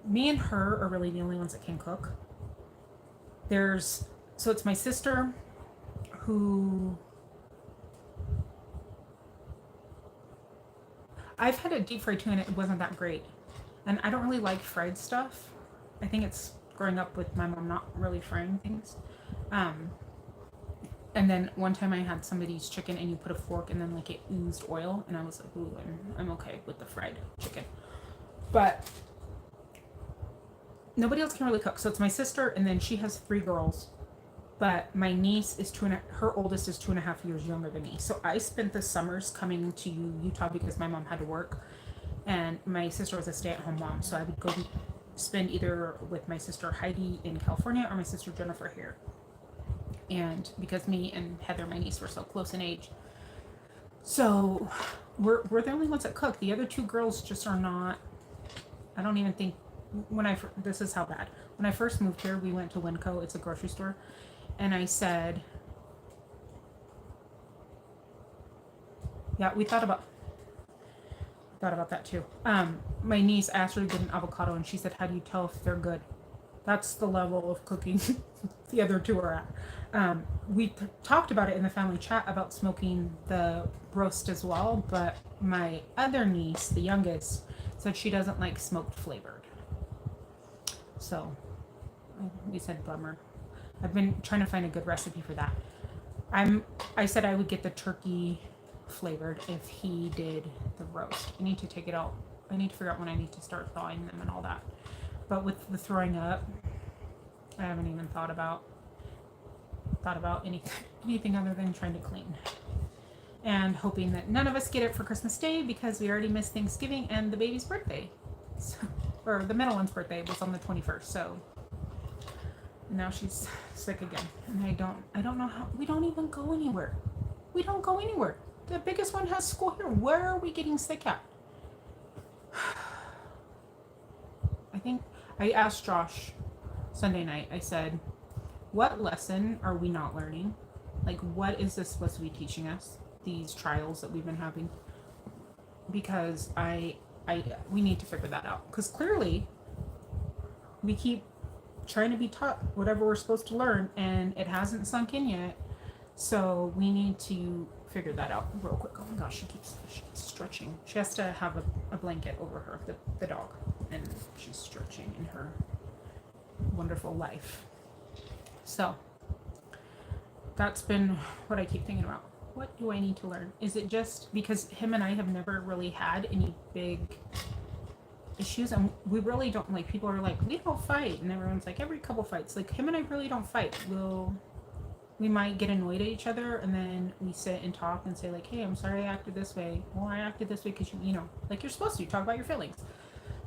Me and her are really the only ones that can cook. So it's my sister who... I've had it deep fried too, and it wasn't that great. And I don't really like fried stuff. I think it's growing up with my mom not really frying things. And then one time I had somebody's chicken, and you put a fork, and then like it oozed oil, and I was like, ooh, I'm okay with the fried chicken. But nobody else can really cook. So it's my sister, and then she has 3 girls. But my niece is her oldest is 2.5 years younger than me. So I spent the summers coming to Utah because my mom had to work, and my sister was a stay-at-home mom. So I would go spend either with my sister Heidi in California or my sister Jennifer here. And because me and Heather, my niece, were so close in age, so we're the only ones that cook. The other 2 girls just are not. I don't even think this is how bad. When I first moved here, we went to Winco. It's a grocery store. And I said, yeah, we thought about that too. My niece asked her to get an avocado, and she said, how do you tell if they're good? That's the level of cooking the other 2 are at. We talked about it in the family chat about smoking the roast as well, but my other niece, the youngest, said she doesn't like smoked flavored. So we said bummer. I've been trying to find a good recipe for that. I said I would get the turkey flavored if he did the roast. I need to take it out. I need to figure out when I need to start thawing them and all that. But with the throwing up, I haven't even thought about anything other than trying to clean. And hoping that none of us get it for Christmas Day, because we already missed Thanksgiving and the baby's birthday. So or the middle one's birthday was on the 21st. So now she's sick again, and I don't know how. We don't even go anywhere. We don't go anywhere. The biggest one has school here. Where are we getting sick at? I think I asked Josh Sunday night. I said, what lesson are we not learning? Like, what is this supposed to be teaching us? These trials that we've been having? Because we need to figure that out. Because clearly, we keep trying to be taught whatever we're supposed to learn, and it hasn't sunk in yet. So we need to figure that out real quick. Oh my gosh, she keeps stretching. She has to have a blanket over her, the dog, and she's stretching in her wonderful life. So that's been what I keep thinking about. What do I need to learn? Is it just because him and I have never really had any big issues, and we really don't, like, people are like, we don't fight, and everyone's like, every couple fights. Like, him and I really don't fight. We might get annoyed at each other, and then we sit and talk and say, like, hey, I'm sorry I acted this way. Well, I acted this way because you know, like you're supposed to talk about your feelings.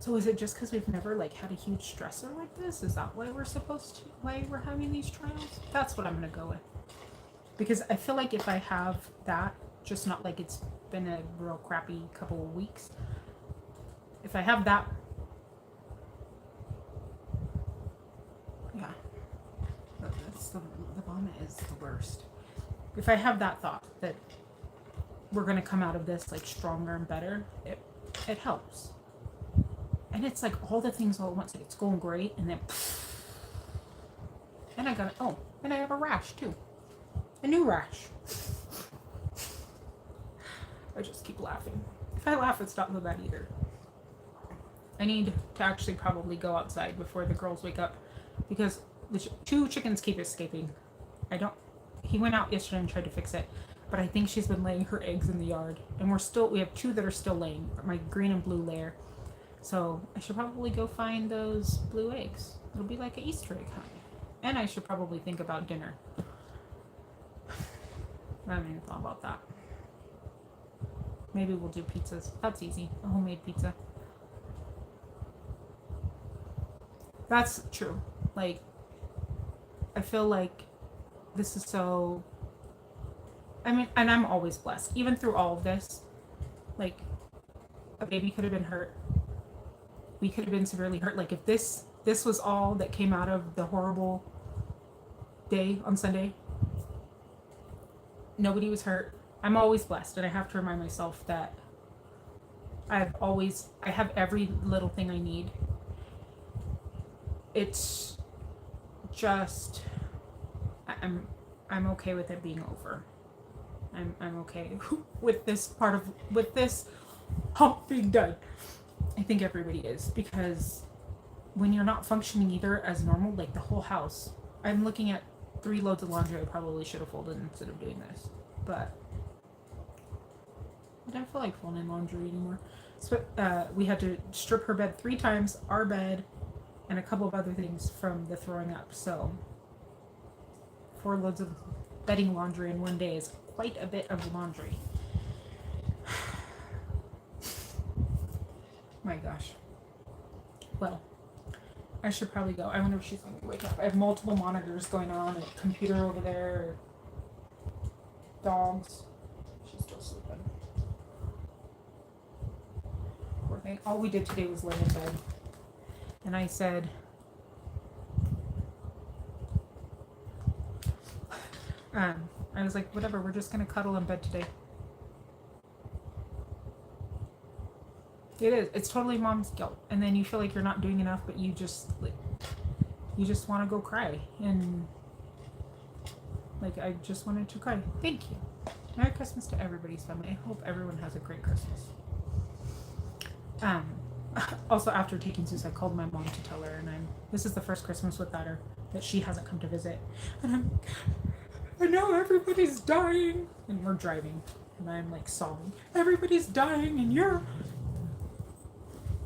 So is it just because we've never, like, had a huge stressor like this? Is that why why we're having these trials? That's what I'm gonna go with. Because I feel like if I have that, just not like it's been a real crappy couple of weeks, if I have that, yeah, the vomit is the worst. If I have that thought that we're gonna come out of this like stronger and better, it helps. And it's like all the things all at once. Like, it's going great, and then and I have a rash too, a new rash. I just keep laughing. If I laugh, it's not so bad either. I need to actually probably go outside before the girls wake up, because the two chickens keep escaping. He went out yesterday and tried to fix it, but I think she's been laying her eggs in the yard, and we have two that are still laying, my green and blue layer. So I should probably go find those blue eggs. It'll be like an Easter egg hunt. And I should probably think about dinner. I haven't even thought about that. Maybe we'll do pizzas. That's easy. A homemade pizza. That's true. Like, I feel like this is so... I mean, and I'm always blessed. Even through all of this, like, a baby could have been hurt. We could have been severely hurt. Like, if this was all that came out of the horrible day on Sunday, nobody was hurt. I'm always blessed, and I have to remind myself that I have every little thing I need. It's just, I'm okay with it being over. I'm okay with this hump being done. I think everybody is, because when you're not functioning either as normal, like the whole house, I'm looking at 3 loads of laundry I probably should have folded instead of doing this, but I don't feel like folding laundry anymore. So we had to strip her bed 3 times, our bed, and a couple of other things from the throwing up. So 4 loads of bedding laundry in one day is quite a bit of laundry. My gosh. Well, I should probably go. I wonder if she's going to wake up. I have multiple monitors going on, a computer over there, dogs. She's still sleeping. Poor thing. All we did today was lay in bed. And I said, I was like, whatever, we're just going to cuddle in bed today. It is. It's totally mom's guilt. And then you feel like you're not doing enough, but you just want to go cry. And like, I just wanted to cry. Thank you. Merry Christmas to everybody's family. I hope everyone has a great Christmas. Also, after taking Zeus, I called my mom to tell her, and this is the first Christmas without her that she hasn't come to visit. And I know everybody's dying. And we're driving, and I'm like sobbing. Everybody's dying, and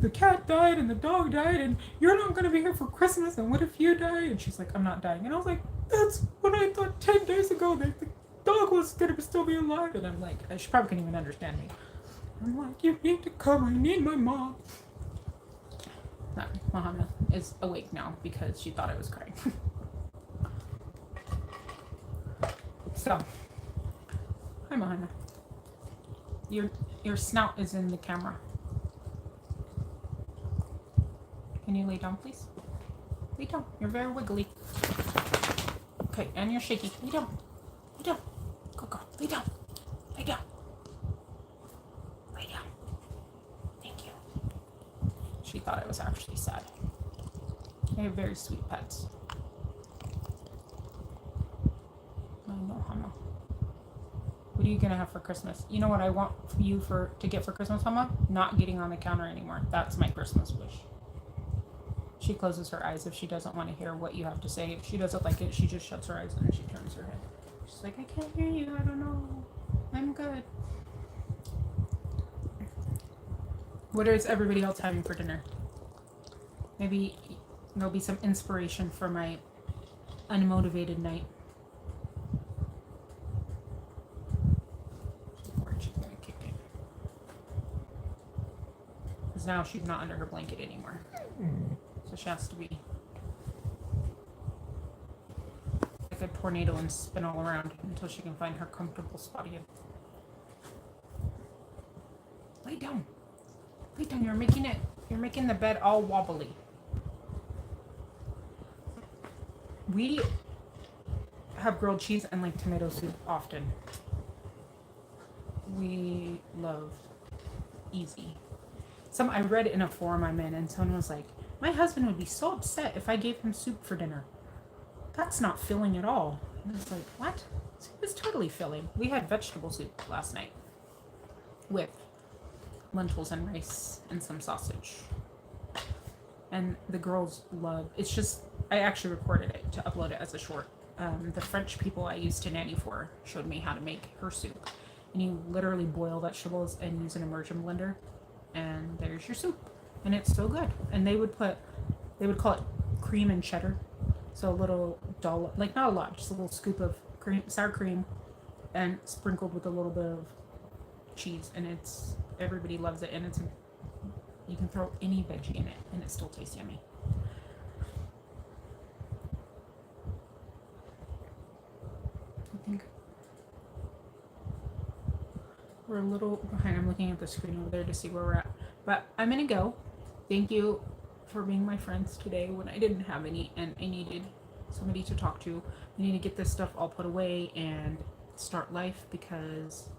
the cat died and the dog died, and you're not going to be here for Christmas, and what if you die? And she's like, I'm not dying. And I was like, that's what I thought 10 days ago, that the dog was going to still be alive. And I'm like, she probably can't even understand me. I'm like, you need to come, I need my mom. that Mahana is awake now because she thought I was crying. So, hi Mahana. Your snout is in the camera. Can you lay down, please? Lay down. You're very wiggly. Okay, and you're shaky. Lay down. Lay down. Go, go. Lay down. Lay down. Lay down. Thank you. She thought I was actually sad. They have very sweet pets. I know, Hama. What are you gonna have for Christmas? You know what I want you to get for Christmas, Hama? Not getting on the counter anymore. That's my Christmas wish. She closes her eyes if she doesn't want to hear what you have to say. If she doesn't like it, she just shuts her eyes and then she turns her head. She's like, I can't hear you. I don't know. I'm good. What is everybody else having for dinner? Maybe there'll be some inspiration for my unmotivated night. She's gonna kick it. Because now she's not under her blanket anymore. So she has to be like a tornado and spin all around until she can find her comfortable spot again. Lay down. Lay down. You're making the bed all wobbly. We have grilled cheese and like tomato soup often. We love easy. I read in a forum I'm in and someone was like, my husband would be so upset if I gave him soup for dinner. That's not filling at all. And I was like, what? Soup is totally filling. We had vegetable soup last night with lentils and rice and some sausage. And the girls love it's just I actually recorded it to upload it as a short. The French people I used to nanny for showed me how to make her soup. And you literally boil vegetables and use an immersion blender, and there's your soup. And it's so good. And they would call it cream and cheddar. So a little dollop, like not a lot, just a little scoop of sour cream and sprinkled with a little bit of cheese. And everybody loves it. And you can throw any veggie in it and it still tastes yummy. I think we're a little behind. I'm looking at the screen over there to see where we're at. But I'm gonna go. Thank you for being my friends today when I didn't have any and I needed somebody to talk to. I need to get this stuff all put away and start life because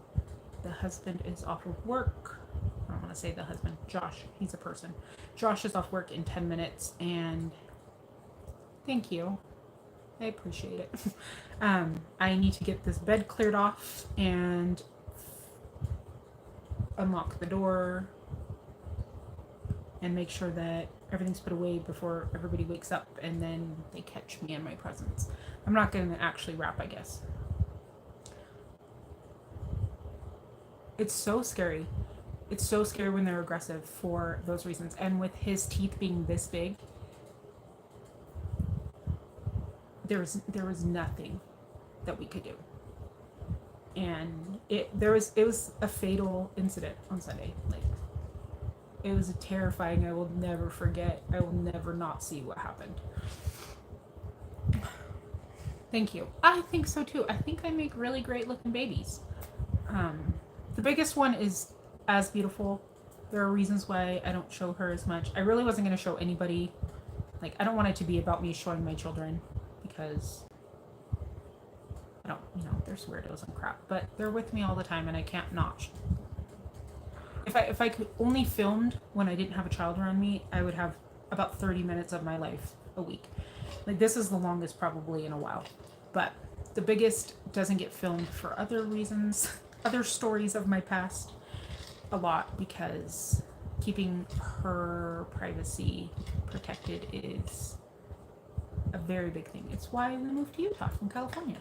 the husband is off of work. I don't want to say the husband. Josh, he's a person. Josh is off work in 10 minutes and thank you. I appreciate it. I need to get this bed cleared off and unlock the door and make sure that everything's put away before everybody wakes up and then they catch me in my presence. I'm not going to actually wrap, I guess. It's so scary. It's so scary when they're aggressive for those reasons. And with his teeth being this big, there was nothing that we could do. And it was a fatal incident on Sunday. Like, it was terrifying. I will never forget. I will never not see what happened. Thank you. I think so too. I think I make really great looking babies. The biggest one is as beautiful. There are reasons why I don't show her as much. I really wasn't going to show anybody. Like, I don't want it to be about me showing my children because I don't, there's weirdos and crap, but they're with me all the time and I can't not. If I could only filmed when I didn't have a child around me, I would have about 30 minutes of my life a week. Like, this is the longest probably in a while. But the biggest doesn't get filmed for other reasons, other stories of my past a lot, because keeping her privacy protected is a very big thing. It's why we moved to Utah from California.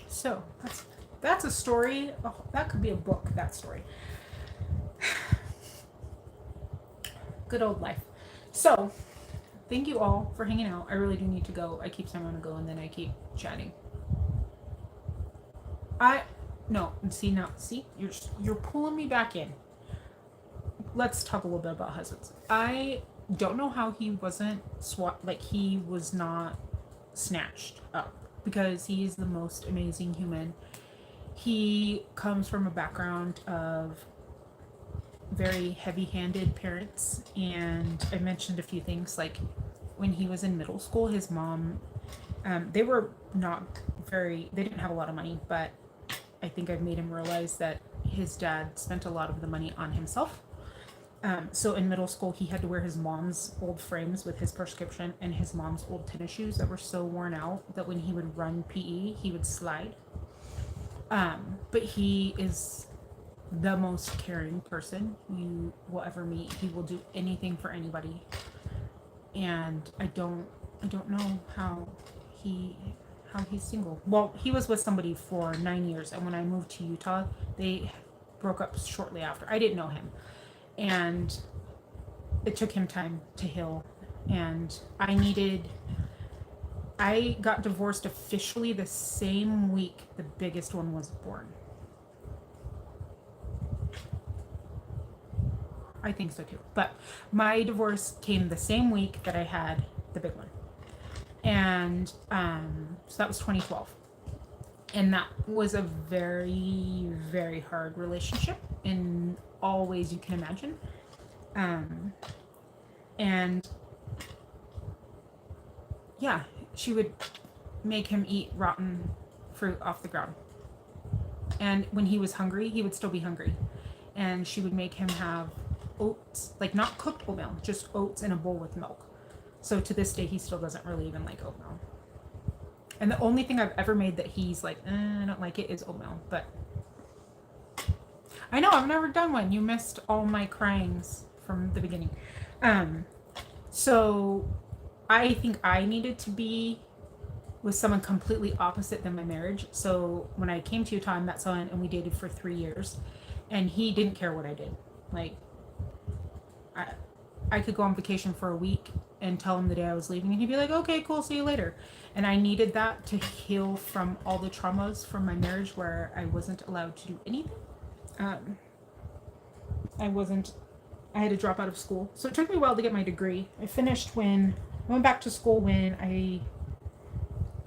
So that's a story. Oh, that could be a book, that story. Good old life. So, thank you all for hanging out. I really do need to go. I keep saying I want to go and then I keep chatting. See, you're pulling me back in. let's talk a little bit about husbands. I don't know how he wasn't he was not snatched up, because he is the most amazing human. He comes from a background of very heavy-handed parents, and I mentioned a few things, like when he was in middle school, his mom, they were not they didn't have a lot of money, but I think I've made him realize that his dad spent a lot of the money on himself. So in middle school, he had to wear his mom's old frames with his prescription and his mom's old tennis shoes that were so worn out that when he would run PE, he would slide. But he is the most caring person you will ever meet. He will do anything for anybody. And I don't know how he's single. Well, he was with somebody for 9 years, and when I moved to Utah, they broke up shortly after. I didn't know him, and it took him time to heal. And I got divorced officially the same week the biggest one was born. I think so too. But my divorce came the same week that I had the big one. And so that was 2012. And that was a very, very hard relationship in all ways you can imagine. And yeah, she would make him eat rotten fruit off the ground. And when he was hungry, he would still be hungry. And she would make him have oats, like not cooked oatmeal, just oats in a bowl with milk. So to this day, he still doesn't really even like oatmeal. And the only thing I've ever made that he's like, I don't like it, is oatmeal. But I know, I've never done one. You missed all my cryings from the beginning. So I think I needed to be with someone completely opposite than my marriage. So when I came to Utah, I met someone and we dated for 3 years. And he didn't care what I did. Like, I could go on vacation for a week and tell him the day I was leaving, and he'd be like, okay, cool, see you later. And I needed that to heal from all the traumas from my marriage where I wasn't allowed to do anything. I had to drop out of school. So it took me a while to get my degree. I went back to school when I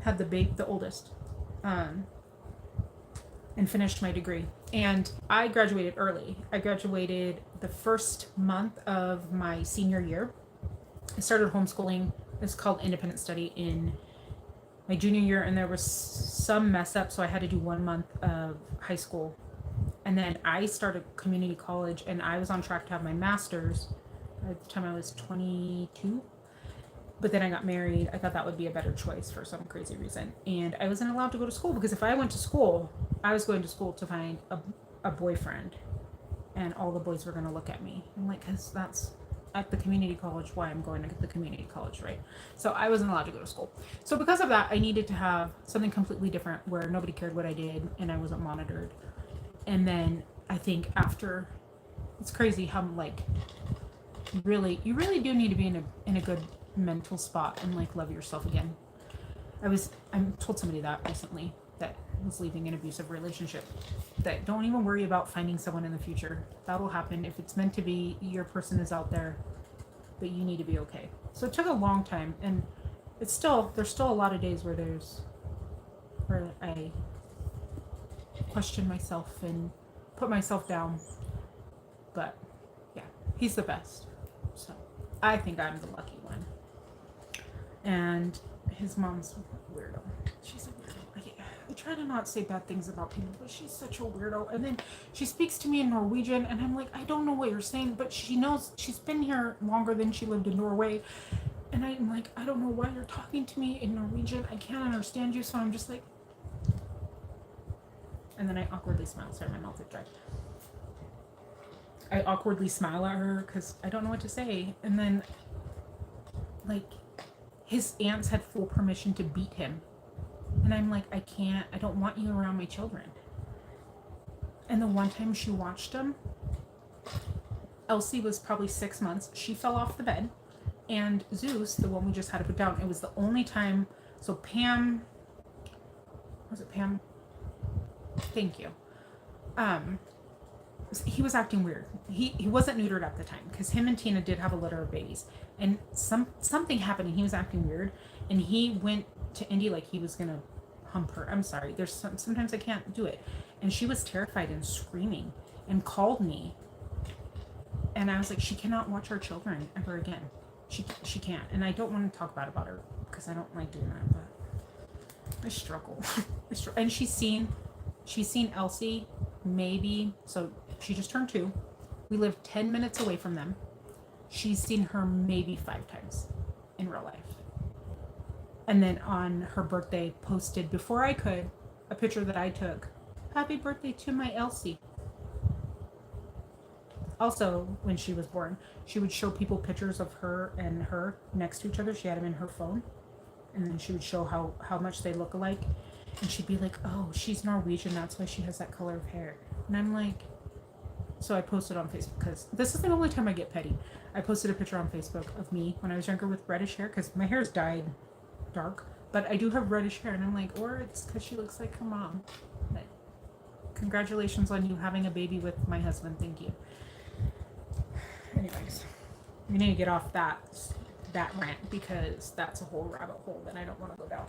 had the oldest, and finished my degree. And I graduated early. I graduated the first month of my senior year. I started homeschooling. It's called independent study in my junior year, and there was some mess up, so I had to do 1 month of high school. And then I started community college, and I was on track to have my master's at the time I was 22. But then I got married. I thought that would be a better choice for some crazy reason. And I wasn't allowed to go to school, because if I went to school, I was going to school to find a boyfriend. And all the boys were going to look at me. I'm like, because that's at the community college why I'm going to the community college, right? So I wasn't allowed to go to school. So because of that, I needed to have something completely different where nobody cared what I did and I wasn't monitored. And then I think after, it's crazy how like you really do need to be in a good mental spot and like love yourself again. I told somebody that recently that was leaving an abusive relationship, that don't even worry about finding someone in the future. That'll happen. If it's meant to be, your person is out there, but you need to be okay. So it took a long time, and there's still a lot of days where I question myself and put myself down. But yeah, he's the best. So I think I'm the lucky one. And his mom's a weirdo. She's a weirdo. I try to not say bad things about people, but she's such a weirdo. And then she speaks to me in Norwegian, and I'm like, I don't know what you're saying, but she knows. She's been here longer than she lived in Norway. And I'm like, I don't know why you're talking to me in Norwegian. I can't understand you. So I'm just like, and then I awkwardly smile. Sorry, my mouth is dry. I awkwardly smile at her because I don't know what to say. And then, like, his aunts had full permission to beat him. And I'm like, I don't want you around my children. And the one time she watched him, Elsie was probably 6 months. She fell off the bed. And Zeus, the one we just had to put down, it was the only time. So Pam, was it Pam? Thank you. he was acting weird. He wasn't neutered at the time because him and Tina did have a litter of babies, and something happened and he was acting weird, and he went to Indy like he was gonna hump her. I'm sorry. There's sometimes I can't do it, and she was terrified and screaming and called me, and I was like, she cannot watch our children ever again. She can't, and I don't want to talk about her because I don't like doing that, but I struggle. And she's seen Elsie maybe, so she just turned 2. We live 10 minutes away from them. She's seen her maybe 5 times in real life. And then on her birthday, posted before I could a picture that I took. Happy birthday to my Elsie. Also, when she was born, she would show people pictures of her and her next to each other. She had them in her phone. And then she would show how much they look alike. And she'd be like, oh, she's Norwegian, that's why she has that color of hair. And I'm like, so I posted on Facebook, because this is the only time I get petty. I posted a picture on Facebook of me when I was younger with reddish hair, because my hair's dyed dark, but I do have reddish hair. And I'm like, or it's because she looks like her mom. But congratulations on you having a baby with my husband. Thank you. Anyways, we need to get off that rant, because that's a whole rabbit hole that I don't want to go down.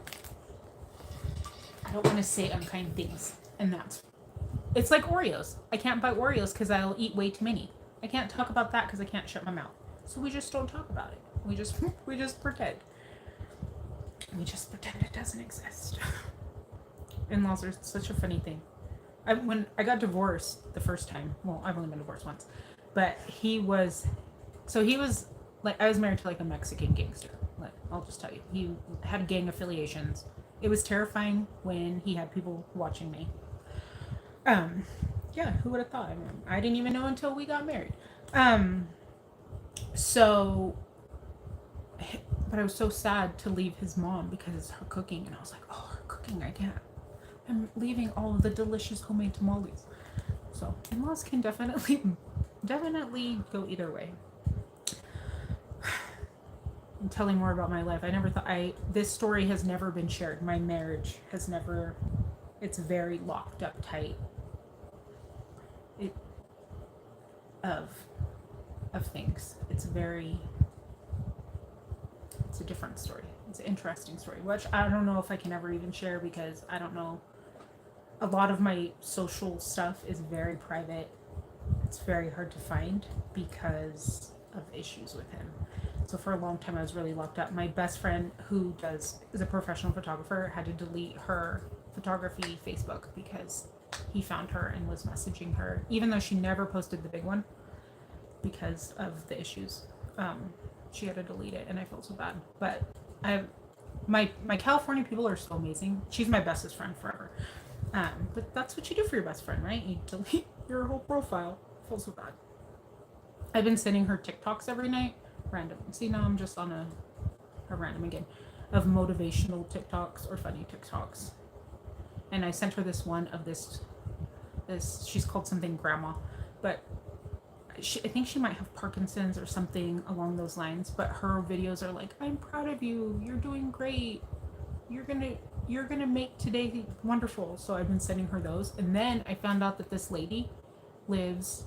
I don't want to say unkind things, and it's like Oreos. I can't buy Oreos because I'll eat way too many. I can't talk about that because I can't shut my mouth. So we just don't talk about it. We just pretend. We just pretend it doesn't exist. In-laws are such a funny thing. When I got divorced the first time, well, I've only been divorced once, but he was like, I was married to like a Mexican gangster. Like, I'll just tell you, he had gang affiliations. It was terrifying when he had people watching me. Yeah, who would have thought? I mean, I didn't even know until we got married. So, but I was so sad to leave his mom because her cooking, and I was like, oh, her cooking, I can't. I'm leaving all of the delicious homemade tamales. So, in-laws can definitely go either way. I'm telling more about my life. I never thought this story has never been shared. My marriage has never. It's very locked up tight. Of things. It's a different story. It's an interesting story, which I don't know if I can ever even share, because I don't know. A lot of my social stuff is very private. It's very hard to find because of issues with him. So for a long time, I was really locked up. My best friend, who is a professional photographer, had to delete her photography Facebook because he found her and was messaging her, even though she never posted the big one because of the issues. She had to delete it, and I felt so bad. But my California people are so amazing. She's my bestest friend forever. But that's what you do for your best friend, right? You delete your whole profile. I feel so bad. I've been sending her TikToks every night. Random. See, now I'm just on a random again of motivational TikToks or funny TikToks. And I sent her this one of this she's called something grandma, but I think she might have Parkinson's or something along those lines, but her videos are like, I'm proud of you, you're doing great, you're gonna make today wonderful. So I've been sending her those, and then I found out that this lady lives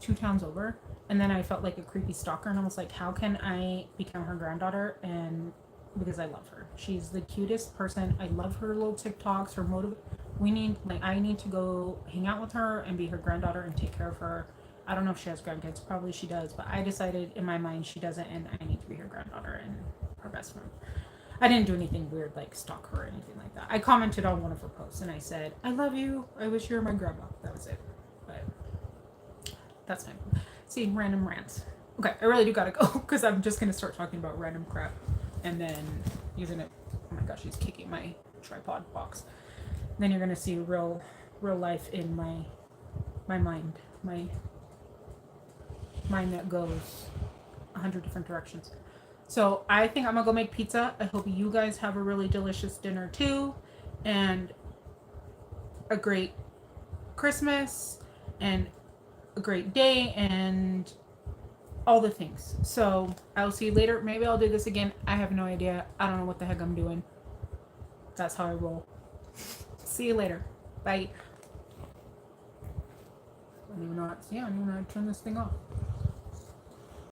2 towns over. And then I felt like a creepy stalker, and I was like, how can I become her granddaughter? And because I love her. She's the cutest person. I love her little TikToks, her I need to go hang out with her and be her granddaughter and take care of her. I don't know if she has grandkids. Probably she does. But I decided in my mind she doesn't, and I need to be her granddaughter and her best friend. I didn't do anything weird like stalk her or anything like that. I commented on one of her posts, and I said, I love you. I wish you were my grandma. That was it. But that's fine. See, random rants. Okay, I really do gotta go because I'm just gonna start talking about random crap and then using it. Oh my gosh, he's kicking my tripod box. Then you're gonna see real life in my mind, my mind that goes 100 different directions. So I think I'm gonna go make pizza. I hope you guys have a really delicious dinner too, and a great Christmas and a great day and all the things. So I'll see you later. Maybe I'll do this again. I have no idea. I don't know what the heck I'm doing. That's how I roll. See you later. Bye. I don't even know how to turn this thing off.